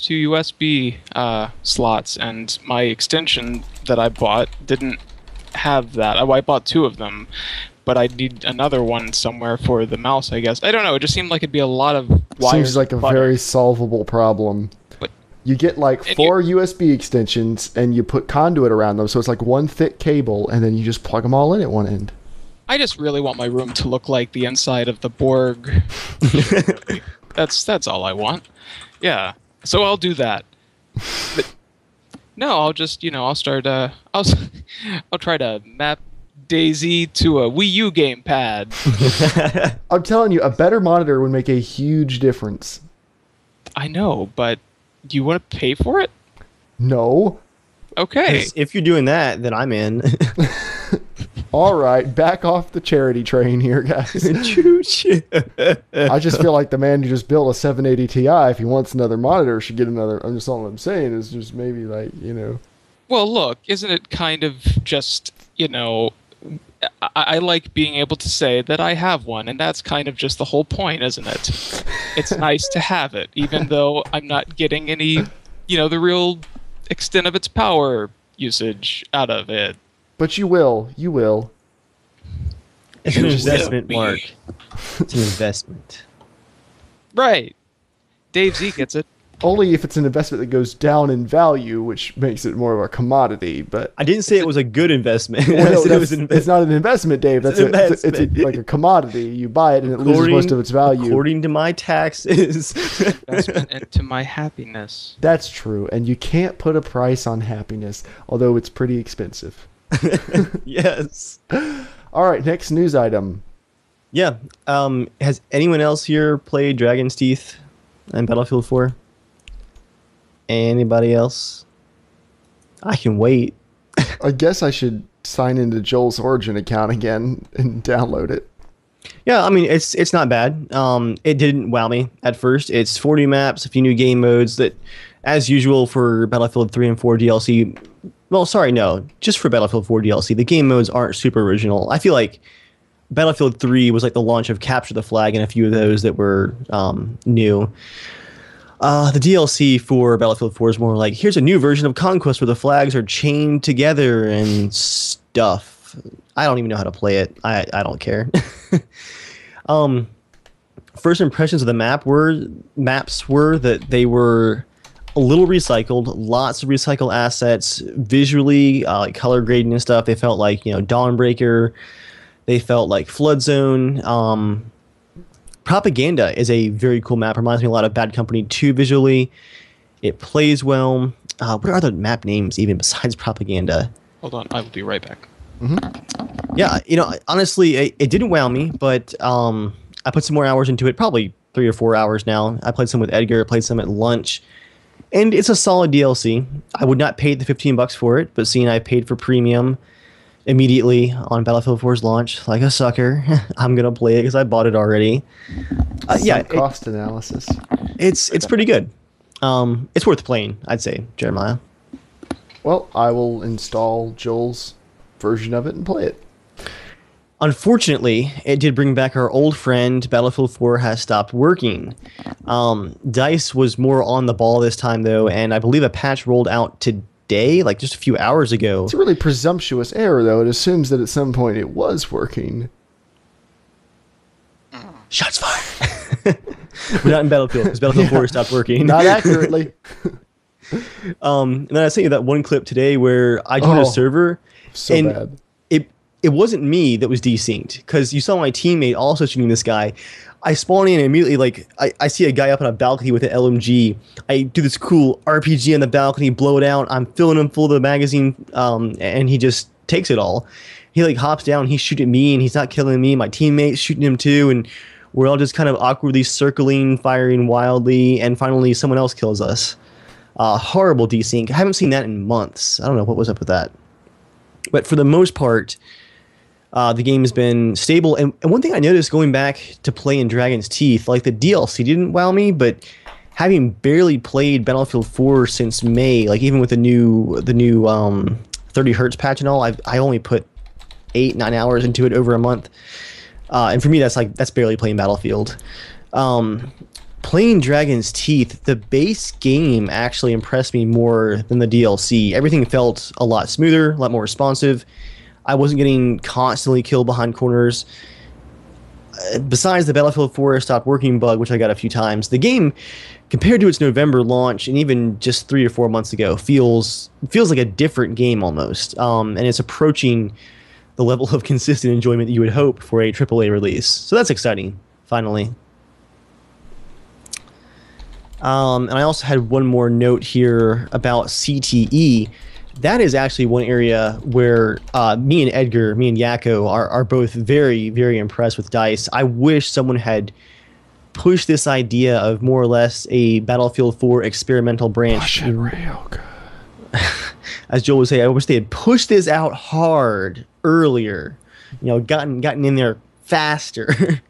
two USB slots, and my extension that I bought didn't have that. I bought 2 of them, but I need another one somewhere for the mouse, I guess. I don't know. It just seemed like it'd be a lot of wires. Seems like a very solvable problem. But you get like 4 USB extensions, and you put conduit around them, so it's like one thick cable, and then you just plug them all in at one end. I just really want my room to look like the inside of the Borg. That's all I want. Yeah. So I'll do that. But no, I'll just, I'll start I'll try to map DayZ to a Wii U gamepad. I'm telling you, a better monitor would make a huge difference. I know, but do you want to pay for it? No. Okay. If you're doing that, then I'm in. All right, back off the charity train here, guys. I just feel like the man who just built a 780 Ti, if he wants another monitor, should get another. I'm just all I'm saying is just maybe like, you know. Well, look, isn't it kind of just, you know, I like being able to say that I have one, and that's kind of just the whole point, isn't it? It's nice to have it, even though I'm not getting any, you know, the real extent of its power usage out of it. But you will. You will. It's an investment, Mark. It's an investment. Right. DayZ gets it. Only if it's an investment that goes down in value, which makes it more of a commodity. But I didn't say it was a good investment. well, no, it's not an investment, Dave. It's like a commodity. You buy it and it loses most of its value. According to my taxes. Investment into my happiness. That's true. And you can't put a price on happiness, although it's pretty expensive. Yes. All right, next news item. Yeah. Has anyone else here played Dragon's Teeth and Battlefield 4? Anybody else? I can wait. I guess I should sign into Joel's Origin account again and download it. Yeah, I mean, it's not bad. It didn't wow me at first. It's 40 maps, a few new game modes that, as usual for Battlefield 3 and 4 DLC. Well, sorry, no. Just for Battlefield 4 DLC. The game modes aren't super original. I feel like Battlefield 3 was like the launch of Capture the Flag and a few of those that were new. The DLC for Battlefield 4 is more like, here's a new version of Conquest where the flags are chained together and stuff. I don't even know how to play it. I don't care. First impressions of the maps were that they were a little recycled, lots of recycled assets, visually, like color grading and stuff. They felt like, you know, Dawnbreaker. They felt like Flood Zone. Propaganda is a very cool map. Reminds me a lot of Bad Company 2 visually. It plays well. What are the map names even besides Propaganda? Hold on, I will be right back. Mm-hmm. Yeah, you know, honestly, it didn't wow me, but I put some more hours into it, probably 3 or 4 hours now. I played some with Edgar, played some at lunch, and it's a solid DLC. I would not pay the $15 for it, but seeing I paid for premium immediately on Battlefield 4's launch, like a sucker, I'm gonna play it because I bought it already. Yeah, cost analysis. It's pretty good. It's worth playing, I'd say, Jeremiah. Well, I will install Joel's version of it and play it. Unfortunately, it did bring back our old friend. Battlefield 4 has stopped working. DICE was more on the ball this time, though, and I believe a patch rolled out today, like just a few hours ago. It's a really presumptuous error, though. It assumes that at some point it was working. Shots fired. We're not in Battlefield, because Battlefield 4 stopped working. Not accurately. And then I sent you that one clip today where I joined a server. So and bad. It wasn't me that was desynced, because you saw my teammate also shooting this guy. I spawn in and immediately, like, I see a guy up on a balcony with an LMG. I do this cool RPG on the balcony, blow it out. I'm filling him full of the magazine, and he just takes it all. He, like, hops down, he's shooting me, and he's not killing me. My teammate's shooting him too, and we're all just kind of awkwardly circling, firing wildly, and finally someone else kills us. Horrible desync. I haven't seen that in months. I don't know what was up with that. But for the most part, the game has been stable. And one thing I noticed going back to play in Dragon's Teeth, like the DLC didn't wow me, but having barely played Battlefield 4 since May, like even with the new 30 hertz patch and all, I only put 8-9 hours into it over a month. And for me, that's barely playing Battlefield. Playing Dragon's Teeth, the base game actually impressed me more than the DLC. Everything felt a lot smoother, a lot more responsive. I wasn't getting constantly killed behind corners. Besides the Battlefield 4 stopped working bug, which I got a few times, the game, compared to its November launch and even just 3 or 4 months ago, feels like a different game almost. And it's approaching the level of consistent enjoyment that you would hope for a AAA release. So that's exciting, finally. And I also had one more note here about CTE. that is actually one area where me and Edgar, me and Yakko are both very, very impressed with DICE. I wish someone had pushed this idea of more or less a Battlefield 4 experimental branch. As Joel would say, I wish they had pushed this out hard earlier, gotten in there faster.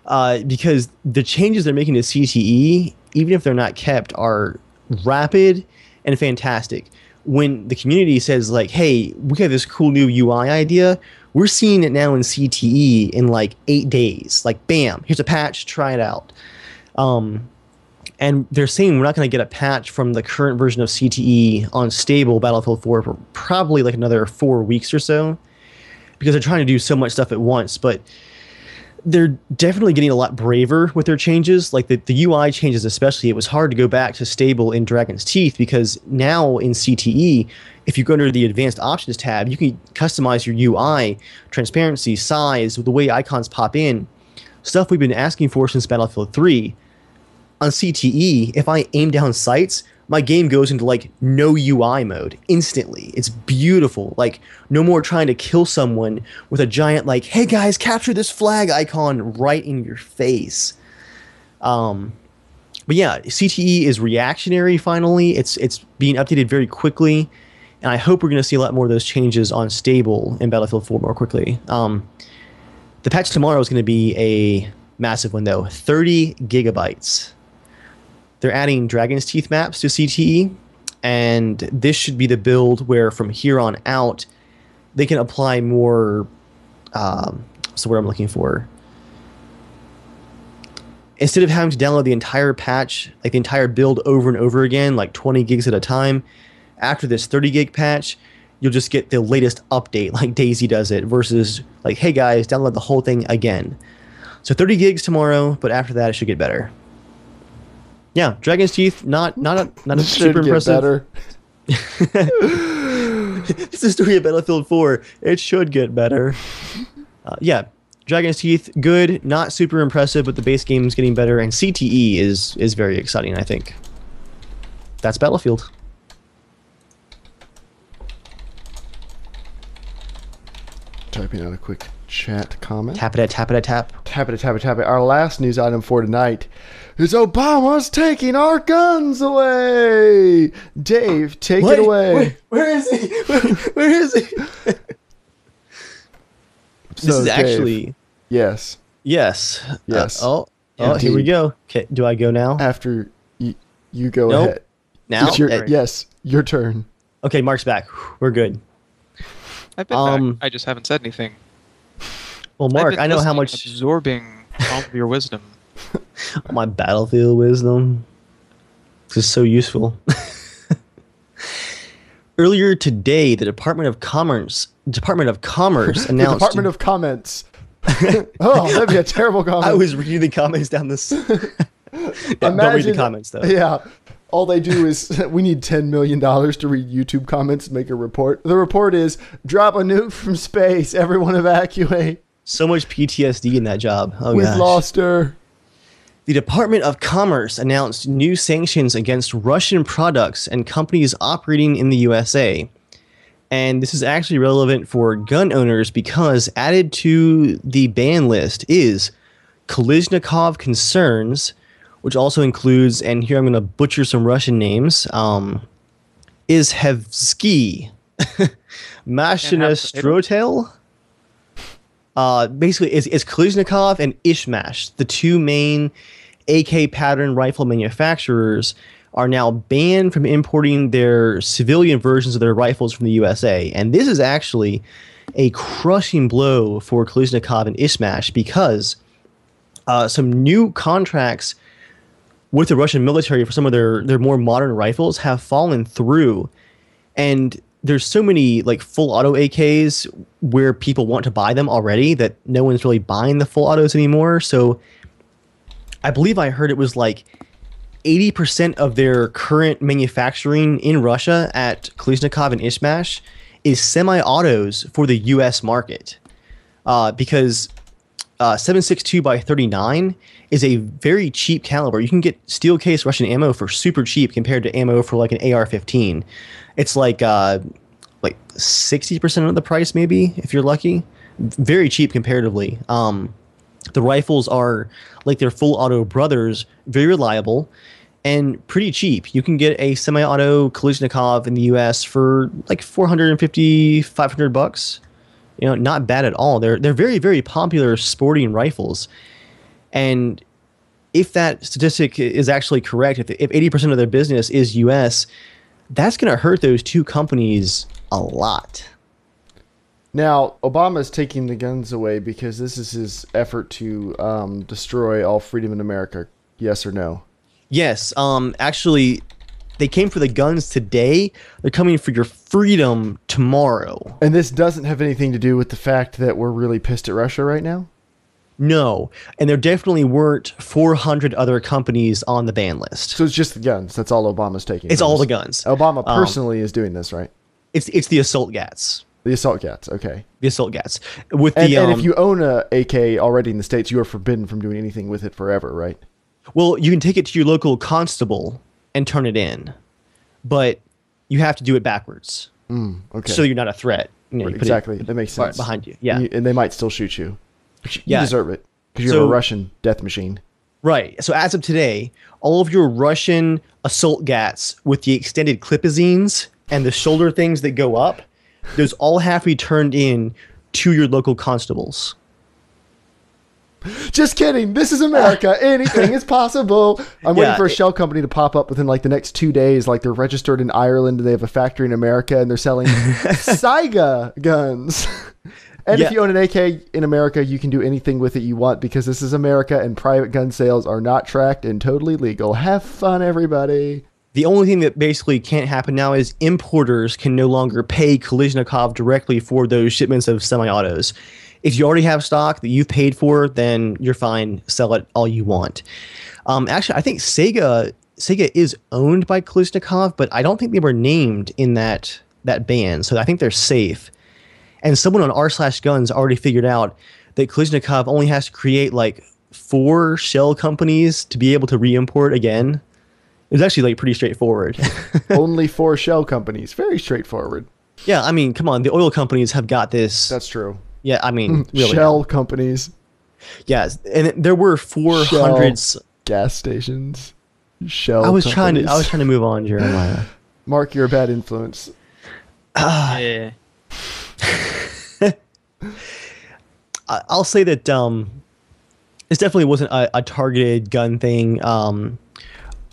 Because the changes they're making to CTE, even if they're not kept, are rapid and fantastic. When the community says, like, hey, we have this cool new UI idea, we're seeing it now in CTE in like 8 days. Like, bam, here's a patch, try it out. And they're saying we're not going to get a patch from the current version of CTE on stable Battlefield 4 for probably like another 4 weeks or so, because they're trying to do so much stuff at once. But they're definitely getting a lot braver with their changes. Like the UI changes especially, it was hard to go back to stable in Dragon's Teeth, because now in CTE, if you go under the Advanced Options tab, you can customize your UI, transparency, size, the way icons pop in, stuff we've been asking for since Battlefield 3. On CTE, if I aim down sights, my game goes into like no UI mode instantly. It's beautiful. Like, no more trying to kill someone with a giant like, hey guys, capture this flag icon right in your face. But yeah, CTE is reactionary finally. It's being updated very quickly, and I hope we're going to see a lot more of those changes on stable in Battlefield 4 more quickly. The patch tomorrow is going to be a massive one though, 30 gigabytes. They're adding Dragon's Teeth maps to CTE, and this should be the build where from here on out they can apply more, what's the word I'm looking for? Instead of having to download the entire patch, like the entire build over and over again, like 20 gigs at a time, after this 30 gig patch, you'll just get the latest update like DayZ does it, versus like, hey guys, download the whole thing again. So 30 gigs tomorrow, but after that it should get better. Yeah, Dragon's Teeth, not a super impressive. Better. It's the story of Battlefield 4. It should get better. Yeah, Dragon's Teeth, good, not super impressive, but the base game is getting better, and CTE is very exciting, I think. That's Battlefield. Typing out a quick chat comment. Tap it, tap it, tap. Tap it, tap it, tap it. Our last news item for tonight is Obama's taking our guns away. Dave, take it away. Where is he? Where is he? This is Dave, actually... Yes. Yes. Yes. Here we go. Okay, do I go now? After you go Nope. ahead. Now? It's yes, your turn. Okay, Mark's back. We're good. I've been back. I just haven't said anything. Well, Mark, I know how much... absorbing all of your wisdom. All my Battlefield wisdom. This is so useful. Earlier today, the Department of Commerce announced... The Department of Comments. Oh, that'd be a terrible comment. I was reading the comments down this... Don't read the comments, though. Yeah. All they do is, we need $10 million to read YouTube comments and make a report. The report is, drop a nuke from space, everyone evacuate. So much PTSD in that job. Oh, We've gosh. lost her. The Department of Commerce announced new sanctions against Russian products and companies operating in the USA. And this is actually relevant for gun owners because added to the ban list is Kalashnikov concerns, which also includes, and here I'm going to butcher some Russian names, Izhevsky, Mashinostrotel. Basically, it's Kalashnikov and Ishmash, the two main AK pattern rifle manufacturers, are now banned from importing their civilian versions of their rifles from the USA. And this is actually a crushing blow for Kalashnikov and Ishmash because some new contracts with the Russian military for some of their more modern rifles have fallen through. And there's so many like full auto AKs where people want to buy them already that no one's really buying the full autos anymore. So I believe I heard it was like 80% of their current manufacturing in Russia at Kalashnikov and Ishmash is semi-autos for the US market. Because 7.62 by 39 is a very cheap caliber. You can get steel case Russian ammo for super cheap compared to ammo for like an AR-15. It's like 60% of the price, maybe, if you're lucky. Very cheap comparatively. The rifles are like their full auto brothers, very reliable and pretty cheap. You can get a semi-auto Kalashnikov in the US for like $450, $500. You know, not bad at all. They're very, very popular sporting rifles. And if that statistic is actually correct, if 80% of their business is US, that's going to hurt those two companies a lot. Now, Obama's taking the guns away because this is his effort to destroy all freedom in America. Yes or no? Yes. Actually, they came for the guns today. They're coming for your freedom tomorrow. And this doesn't have anything to do with the fact that we're really pissed at Russia right now? No. And there definitely weren't 400 other companies on the ban list. So it's just the guns. That's all Obama's taking. It's all the guns. Obama personally is doing this, right? It's the assault gats. The assault gats, okay. The assault gats. And if you own a AK already in the States, you are forbidden from doing anything with it forever, right? Well, you can take it to your local constable and turn it in, but you have to do it backwards. Okay. So you're not a threat. You know, exactly. That makes sense. Behind you, yeah. And they might still shoot you. But you deserve it because you're a Russian death machine. Right. So as of today, all of your Russian assault gats with the extended clipazines and the shoulder things that go up, those all have to be turned in to your local constables. Just kidding. This is America. Anything is possible. I'm waiting for a shell company to pop up within like the next 2 days. Like they're registered in Ireland and they have a factory in America and they're selling Saiga guns. And if you own an AK in America, you can do anything with it you want because this is America and private gun sales are not tracked and totally legal. Have fun, everybody. The only thing that basically can't happen now is importers can no longer pay Kalashnikov directly for those shipments of semi-autos. If you already have stock that you've paid for, then you're fine. Sell it all you want. Actually, I think Sega is owned by Kalashnikov, but I don't think they were named in that ban, so I think they're safe. And someone on r/guns already figured out that Kalashnikov only has to create like 4 shell companies to be able to re-import again. It was actually like pretty straightforward. Only 4 shell companies. Very straightforward. Yeah, I mean, come on. The oil companies have got this. That's true. Yeah, I mean, really. Shell companies. Yeah, and there were 400 gas stations. Shell. I was companies. trying to move on, Jeremiah. Mark, you're a bad influence. Yeah. I'll say that this definitely wasn't a targeted gun thing.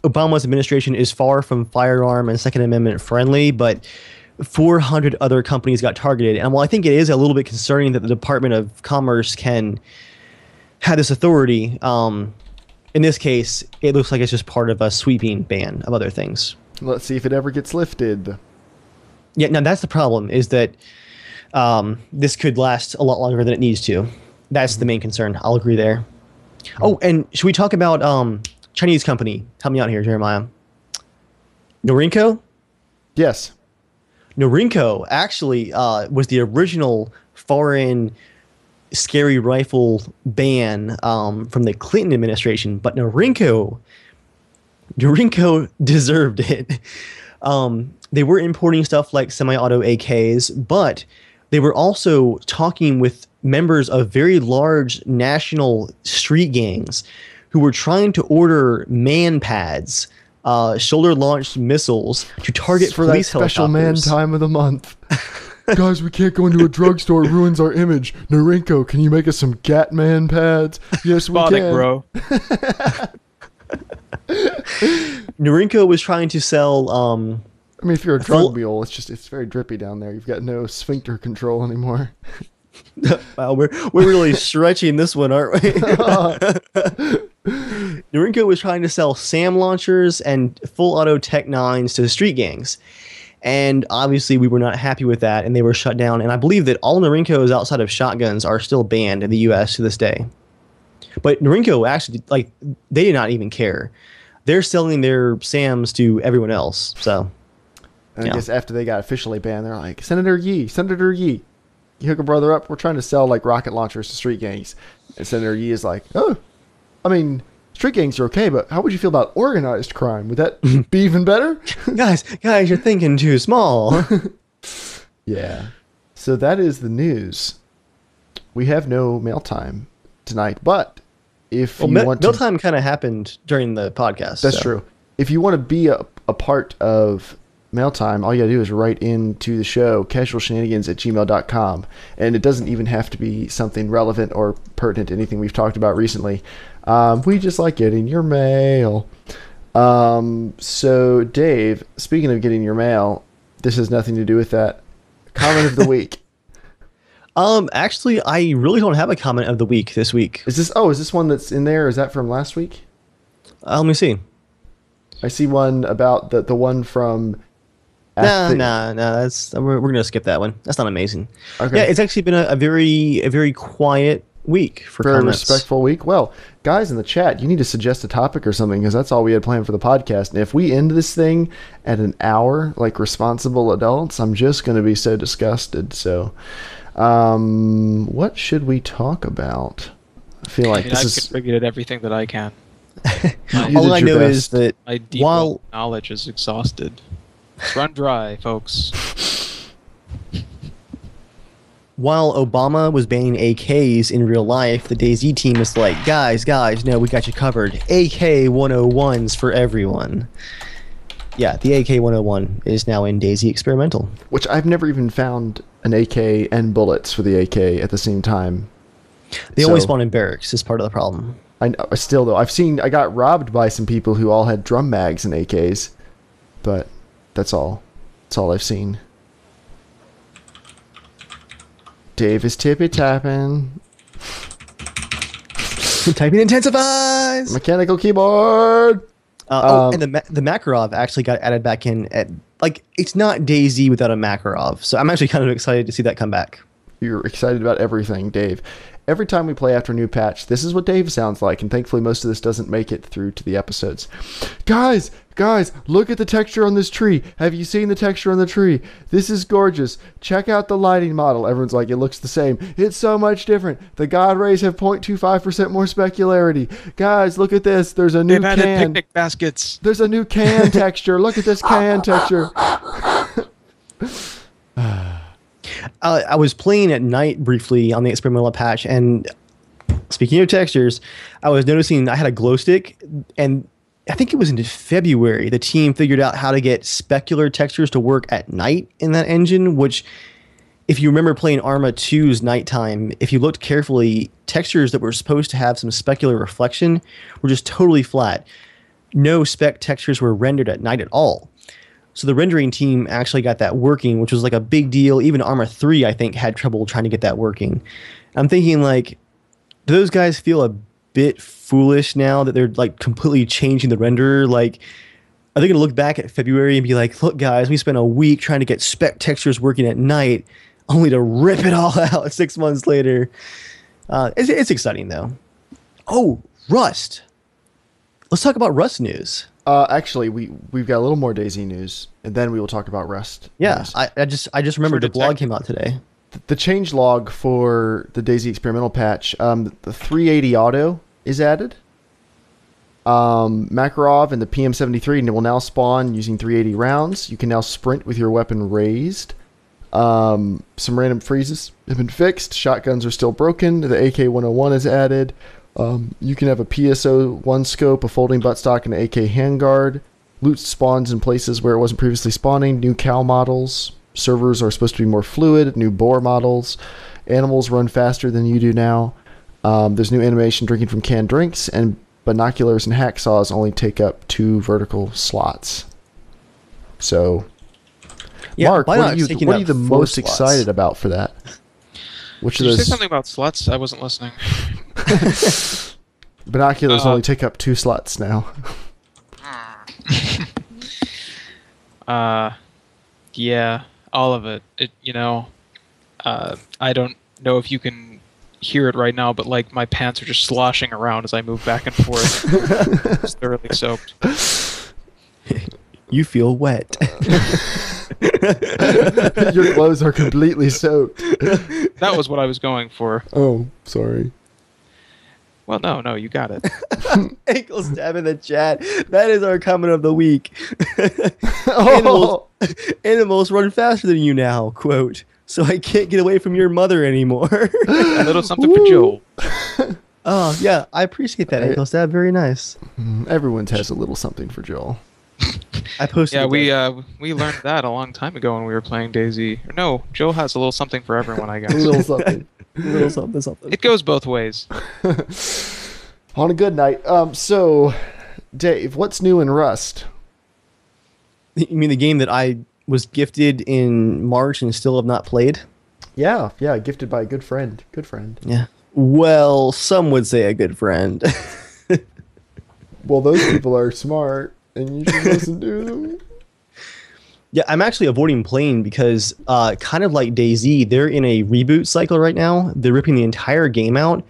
Obama's administration is far from firearm and Second Amendment friendly, but 400 other companies got targeted. And while I think it is a little bit concerning that the Department of Commerce can have this authority, in this case, it looks like it's just part of a sweeping ban of other things. Let's see if it ever gets lifted. Yeah, now that's the problem, is that this could last a lot longer than it needs to. That's the main concern. I'll agree there. Oh, and should we talk about Chinese company? Help me out here, Jeremiah. Norinco? Yes. Norinco actually was the original foreign scary rifle ban from the Clinton administration, but Norinco deserved it. They were importing stuff like semi-auto AKs, but they were also talking with members of very large national street gangs who were trying to order man pads, shoulder-launched missiles to target for police that special helicopters. man time of the month. Guys, we can't go into a drugstore. It ruins our image. Norinco, can you make us some Gatman pads? Yes, we can. Bro. Norinco was trying to sell... I mean, if you're a drug mule, it's very drippy down there. You've got no sphincter control anymore. Wow, we're really stretching this one, aren't we? Norinco was trying to sell SAM launchers and full auto Tech 9s to street gangs. And obviously we were not happy with that, and they were shut down. And I believe that all Norincos outside of shotguns are still banned in the U.S. to this day. But Norinco actually, like, they did not even care. They're selling their SAMs to everyone else, so... And I guess after they got officially banned, they're like, Senator Yee. You hook a brother up. We're trying to sell like rocket launchers to street gangs. And Senator Yi is like, oh, I mean, street gangs are okay, but how would you feel about organized crime? Would that be even better? guys, you're thinking too small. Yeah. So that is the news. We have no mail time tonight, but if you want to... Mail time kind of happened during the podcast. That's true. If you want to be a part of mail time, all you gotta do is write into the show, casualshenanigans@gmail.com. And it doesn't even have to be something relevant or pertinent to anything we've talked about recently. We just like getting your mail. So, Dave, speaking of getting your mail, this has nothing to do with that. Comment of the week. Actually, I really don't have a comment of the week this week. Is this one that's in there? Is that from last week? Let me see. I see one about the one from... No, that's we're gonna skip that one. That's not amazing. Okay. Yeah, it's actually been a very quiet week for very comments. Respectful week. Well, guys in the chat, you need to suggest a topic or something, because that's all we had planned for the podcast. And if we end this thing at an hour, like responsible adults, I'm just going to be so disgusted. So, what should we talk about? I feel like I've contributed everything that I can. All I know is that my deep knowledge is exhausted. It's run dry, folks. While Obama was banning AKs in real life, the DayZ team is like, guys, no, we got you covered. AK 101s for everyone. Yeah, the AK 101 is now in DayZ Experimental. Which I've never even found an AK and bullets for the AK at the same time. They always spawn in barracks is part of the problem. I still, though, I got robbed by some people who all had drum mags and AKs. But that's all. That's all I've seen. Dave is tippy-tapping. Typing intensifies! Mechanical keyboard! And the Makarov actually got added back in at... Like, it's not DayZ without a Makarov, so I'm actually kind of excited to see that come back. You're excited about everything, Dave. Every time we play after a new patch, this is what Dave sounds like, and thankfully most of this doesn't make it through to the episodes. Guys, look at the texture on this tree. Have you seen the texture on the tree? This is gorgeous. Check out the lighting model. Everyone's like, it looks the same. It's so much different. The God rays have 0.25% more specularity. Guys, look at this. There's a new can. They've added picnic baskets. There's a new can texture. Look at this can texture. I was playing at night briefly on the experimental patch, and speaking of textures, I was noticing I had a glow stick, and I think it was in February the team figured out how to get specular textures to work at night in that engine, which, if you remember playing ARMA 2's nighttime, if you looked carefully, textures that were supposed to have some specular reflection were just totally flat. No spec textures were rendered at night at all. So the rendering team actually got that working, which was like a big deal. Even ARMA 3, I think, had trouble trying to get that working. I'm thinking, like, do those guys feel a bit foolish now that they're like completely changing the renderer? Like, are they going to look back at February and be like, look, guys, we spent a week trying to get spec textures working at night, only to rip it all out 6 months later? It's exciting, though. Oh, Rust. Let's talk about Rust news. Actually, we've got a little more DayZ news, and then we will talk about Rust. Yeah, I just remembered the blog came out today. The change log for the DayZ experimental patch, the 380 auto is added. Makarov and the PM73 will now spawn using 380 rounds. You can now sprint with your weapon raised. Some random freezes have been fixed. Shotguns are still broken. The AK-101 is added. You can have a PSO-1 scope, a folding buttstock, and an AK handguard. Loot spawns in places where it wasn't previously spawning. New cow models. Servers are supposed to be more fluid. New boar models. Animals run faster than you do now. There's new animation drinking from canned drinks. And binoculars and hacksaws only take up 2 vertical slots. So, yeah, Mark, what are you the most slots? excited about for that? Which Did you say something about sluts? I wasn't listening. Binoculars only take up 2 slots now. Yeah, all of it. I don't know if you can hear it right now, but like my pants are just sloshing around as I move back and forth. It's thoroughly soaked. You feel wet. Your clothes are completely soaked. That was what I was going for. Oh, sorry. Well, no, you got it. Ankle stab in the chat. That is our comment of the week. Oh. Animals run faster than you now, quote. So I can't get away from your mother anymore. A little something for Joel. Oh, yeah, I appreciate that, Ankle stab. Very nice. Everyone's has a little something for Joel. I posted. Yeah, we learned that a long time ago when we were playing DayZ. No, Joel has a little something for everyone, I guess. A little something. A little something, something. It goes both ways. On a good night. So, Dave, what's new in Rust? You mean the game that I was gifted in March and still have not played? Yeah, gifted by a good friend. Good friend. Yeah. Well, some would say a good friend. Well, those people are smart, and you should listen to them. Yeah, I'm actually avoiding playing because, kind of like DayZ, they're in a reboot cycle right now. They're ripping the entire game out.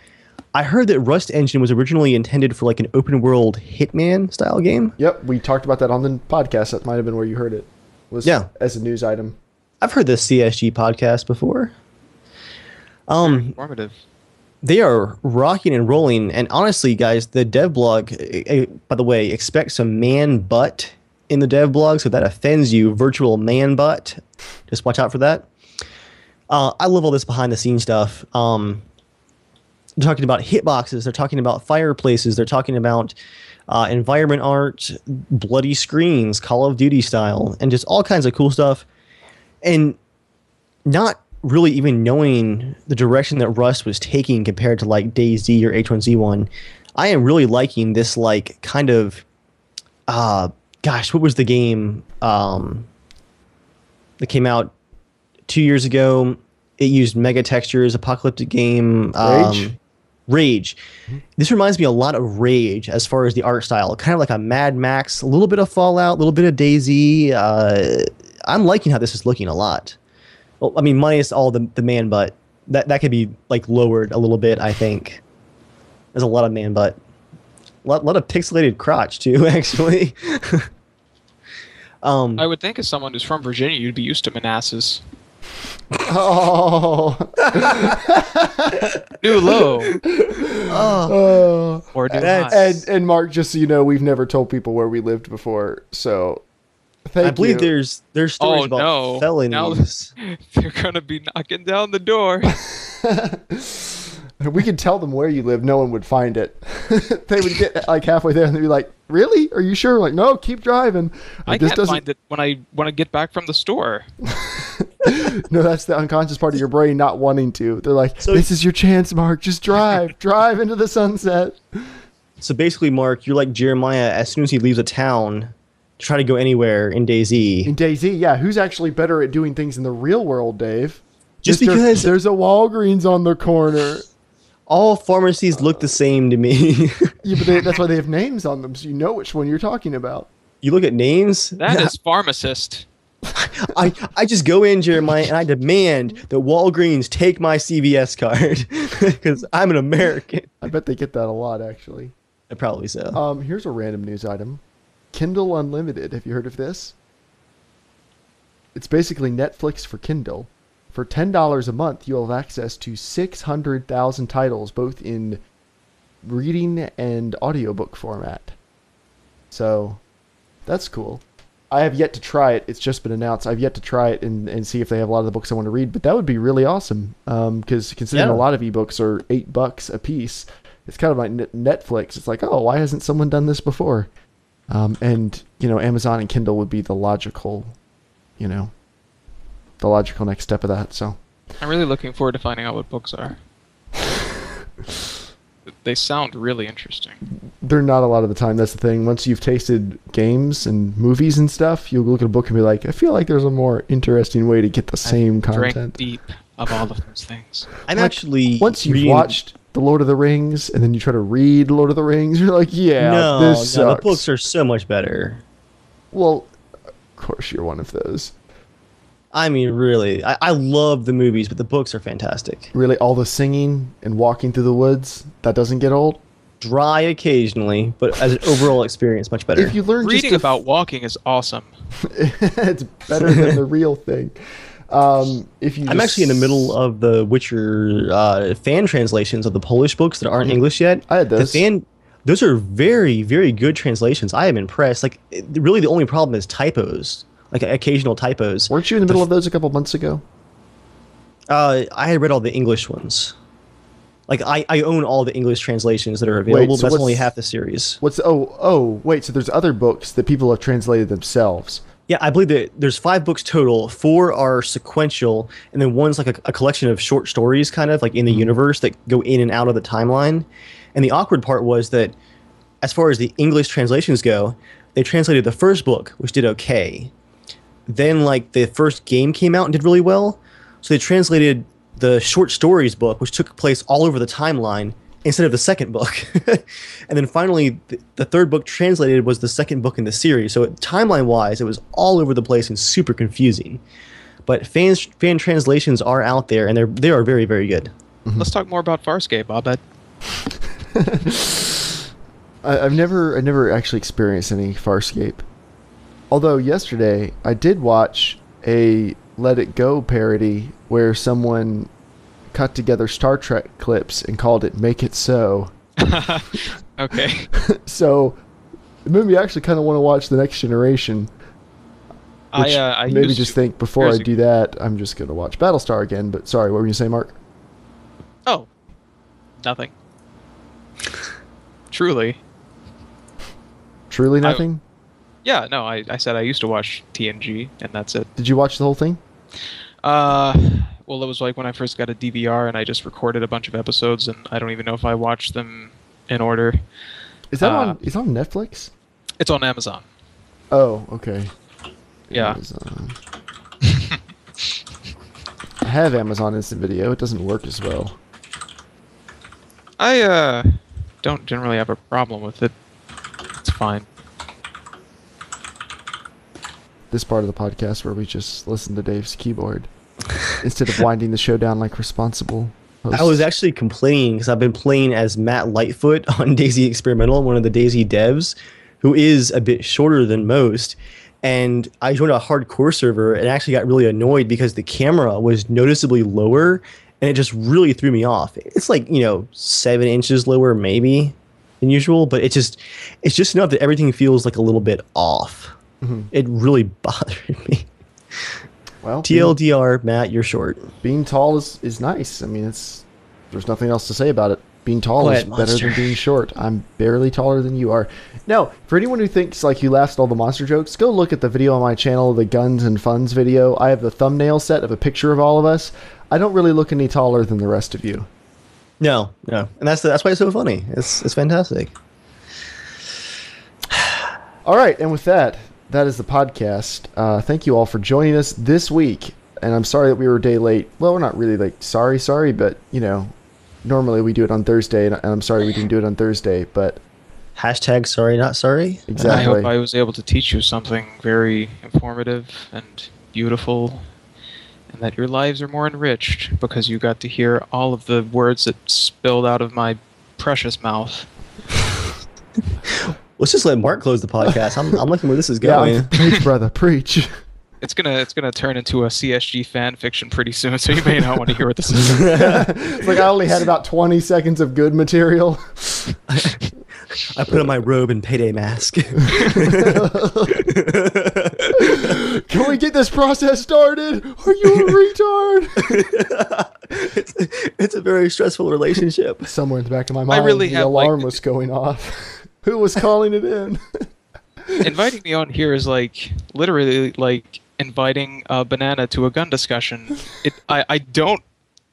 I heard that Rust Engine was originally intended for like an open world Hitman style game. Yep, we talked about that on the podcast. That might have been where you heard it. As a news item. I've heard the CSG podcast before. Informative. They are rocking and rolling, and honestly, guys, the dev blog. By the way, expect some man butt in the dev blog, so if that offends you, virtual man butt. Just watch out for that. I love all this behind the scenes stuff. They're talking about hitboxes. They're talking about fireplaces. They're talking about environment art, bloody screens, Call of Duty style, and just all kinds of cool stuff. And not really even knowing the direction that Rust was taking compared to like DayZ or H1Z1, I am really liking this like kind of, gosh, what was the game that came out 2 years ago? It used mega textures, apocalyptic game. Rage. This reminds me a lot of Rage as far as the art style. Kind of like a Mad Max, a little bit of Fallout, a little bit of DayZ. I'm liking how this is looking a lot. Well, I mean, minus all the man butt. That could be like lowered a little bit, I think. There's a lot of man butt. A lot of pixelated crotch, too, actually. I would think as someone who's from Virginia, you'd be used to Manassas. Oh. New low. Oh. Or new high. And Mark, just so you know, we've never told people where we lived before, so I believe there's stories about felonies. Now they're gonna be knocking down the door. We could tell them where you live, no one would find it. They would get like halfway there and they'd be like, "Really? Are you sure?" Like, "No, keep driving." I can't find it when I get back from the store. No, that's the unconscious part of your brain not wanting to. They're like, "This is your chance, Mark. Just drive drive into the sunset." So basically, Mark, you're like Jeremiah. As soon as he leaves a town, try to go anywhere in DayZ. In DayZ, yeah. Who's actually better at doing things in the real world, Dave? Just because there's a Walgreens on the corner. All pharmacies look the same to me. Yeah, but that's why they have names on them, so you know which one you're talking about. You look at names? That is pharmacist. I just go in, Jeremiah, and I demand that Walgreens take my CVS card because I'm an American. I bet they get that a lot, actually. Probably so. Here's a random news item. Kindle Unlimited. Have you heard of this? It's basically Netflix for Kindle. For $10 a month, you'll have access to 600,000 titles, both in reading and audiobook format. So, that's cool. I have yet to try it. It's just been announced. I've yet to try it and see if they have a lot of the books I want to read. But that would be really awesome. Because considering a lot of ebooks are $8 a piece, it's kind of like Netflix. It's like, oh, why hasn't someone done this before? And, Amazon and Kindle would be the logical, the logical next step of that. So I'm really looking forward to finding out what books are. They sound really interesting. They're not a lot of the time. That's the thing. Once you've tasted games and movies and stuff, you'll look at a book and be like, I feel like there's a more interesting way to get the same content. Drank deep of all of those things. I'm actually once you've watched The Lord of the Rings and then you try to read Lord of the Rings, you're like, this sucks. The books are so much better. Well, of course you're one of those. I mean, really, I love the movies, but the books are fantastic. Really, all the singing and walking through the woods, that doesn't get old? dry occasionally, but as an overall experience, much better. If you learn Reading about walking is awesome. It's better than the real thing. If you I'm actually in the middle of the Witcher fan translations of the Polish books that aren't English yet. I had those. Those are very, very good translations. I am impressed. Like, really, the only problem is typos, like occasional typos. Weren't you in the middle of those a couple months ago? I had read all the English ones. Like, I own all the English translations that are available, but that's only half the series. Wait, so there's other books that people have translated themselves. Yeah, I believe that there's 5 books total. 4 are sequential, and then one's like a collection of short stories, kind of like in the universe that go in and out of the timeline. And the awkward part was that, as far as the English translations go, they translated the first book, which did okay. Then, like, the first game came out and did really well, so they translated the short stories book, which took place all over the timeline, instead of the second book. And then finally, the third book translated was the second book in the series. So timeline-wise, it was all over the place and super confusing. But fan translations are out there, and they are very, very good. Mm-hmm. Let's talk more about Farscape, Abed. I've never actually experienced any Farscape. Although yesterday I did watch a Let It Go parody where someone cut together Star Trek clips and called it "Make It So." Okay. So it made me actually kind of want to watch The Next Generation. Which I maybe just think before I do that, I'm just going to watch Battlestar again. But sorry, what were you saying, Mark? Oh, nothing. Truly nothing? Yeah, no, I said I used to watch TNG, and that's it. Did you watch the whole thing? Well, it was like when I first got a DVR, and I just recorded a bunch of episodes, and I don't even know if I watched them in order. Is that it's on Netflix? It's on Amazon. Oh, okay. Yeah. Amazon. I have Amazon Instant Video. It doesn't work as well. I don't generally have a problem with it. It's fine. This part of the podcast where we just listen to Dave's keyboard instead of winding the show down like responsible hosts. I was actually complaining because I've been playing as Matt Lightfoot on DayZ Experimental, one of the DayZ devs, who is a bit shorter than most. And I joined a hardcore server and actually got really annoyed because the camera was noticeably lower, and it just really threw me off. It's like, 7 inches lower maybe than usual, but it's just enough that everything feels like a little bit off. Mm-hmm. It really bothered me. Well, TLDR, Matt, you're short. Being tall is nice. I mean, there's nothing else to say about it. Being tall is better than being short. I'm barely taller than you are. Now, for anyone who thinks like you laughed at all the monster jokes, go look at the video on my channel, the Guns and Funds video. I have the thumbnail set of a picture of all of us. I don't really look any taller than the rest of you. No, and that's why it's so funny. It's fantastic. All right, and with that is the podcast. Thank you all for joining us this week. And I'm sorry that we were a day late. Well, we're not really like sorry, but normally we do it on Thursday, and I'm sorry we didn't do it on Thursday, but hashtag sorry not sorry. Exactly. I hope I was able to teach you something very informative and beautiful, and that your lives are more enriched because you got to hear all of the words that spilled out of my precious mouth. Let's just let Mark close the podcast. I'm looking where this is going. Yeah, preach, brother, preach. It's gonna turn into a CSG fan fiction pretty soon, so you may not want to hear what this is. It's like I only had about 20 seconds of good material. I put on my robe and payday mask. Can we get this process started? Are you a retard? It's a very stressful relationship. Somewhere in the back of my mind, the alarm was going off. Who was calling it in? Inviting me on here is literally like inviting a banana to a gun discussion. I don't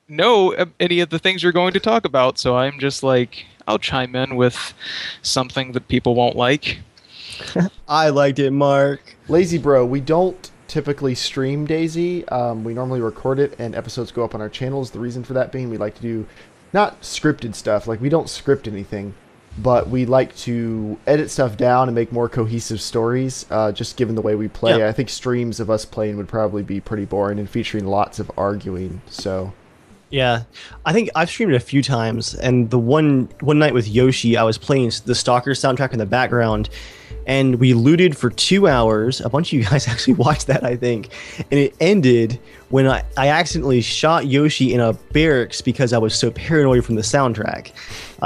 know any of the things you're going to talk about, so I'm just like, I'll chime in with something that people won't like. I liked it, Mark. Lazy bro, we don't typically stream DayZ. We normally record it and episodes go up on our channels. The reason for that being we like to do not scripted stuff. Like, we don't script anything, but we like to edit stuff down and make more cohesive stories, just given the way we play. Yeah. I think streams of us playing would probably be pretty boring and featuring lots of arguing. So Yeah, I think I've streamed it a few times, and the one night with Yoshi, I was playing the Stalker soundtrack in the background, and we looted for 2 hours. A bunch of you guys actually watched that, I think, and it ended when I accidentally shot Yoshi in a barracks because I was so paranoid from the soundtrack.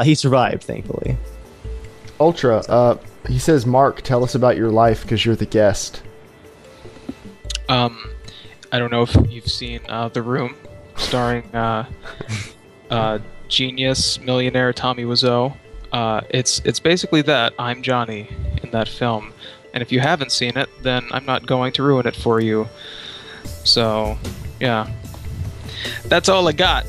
He survived, thankfully. Ultra, he says, Mark, tell us about your life because you're the guest. I don't know if you've seen The Room, starring genius millionaire Tommy Wiseau. It's basically that. I'm Johnny in that film, and if you haven't seen it, then I'm not going to ruin it for you. So, yeah, that's all I got.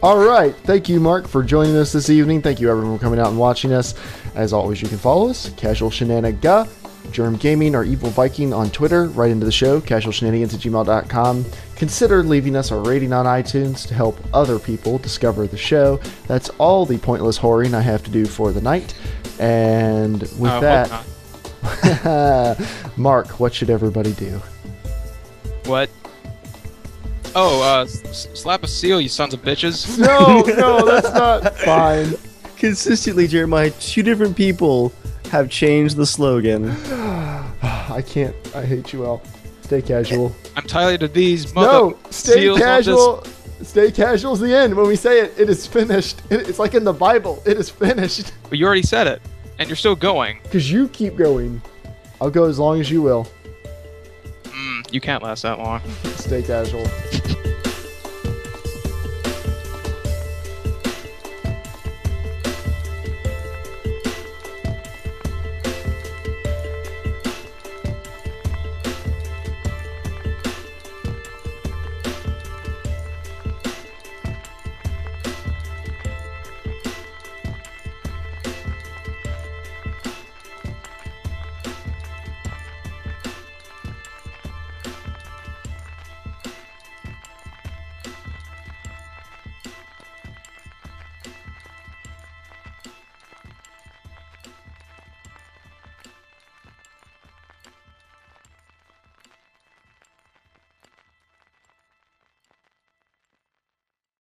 All right, thank you, Mark, for joining us this evening. Thank you, everyone, for coming out and watching us. As always, you can follow us, Casual Shenanigans, Germ Gaming, or Evil Viking on Twitter, right into the show, casualshenanigans@gmail.com. Consider leaving us a rating on iTunes to help other people discover the show. That's all the pointless whoring I have to do for the night. And with that, Mark, what should everybody do? What? Oh, slap a seal, you sons of bitches. No, that's not fine. Consistently, Jeremiah, 2 different people have changed the slogan. I can't. I hate you all. Stay casual. I'm tired of these stay seals casual. Stay casual is the end. When we say it, it is finished. It's like in the Bible. It is finished. But you already said it, and you're still going. Because you keep going. I'll go as long as you will. You can't last that long. Stay casual.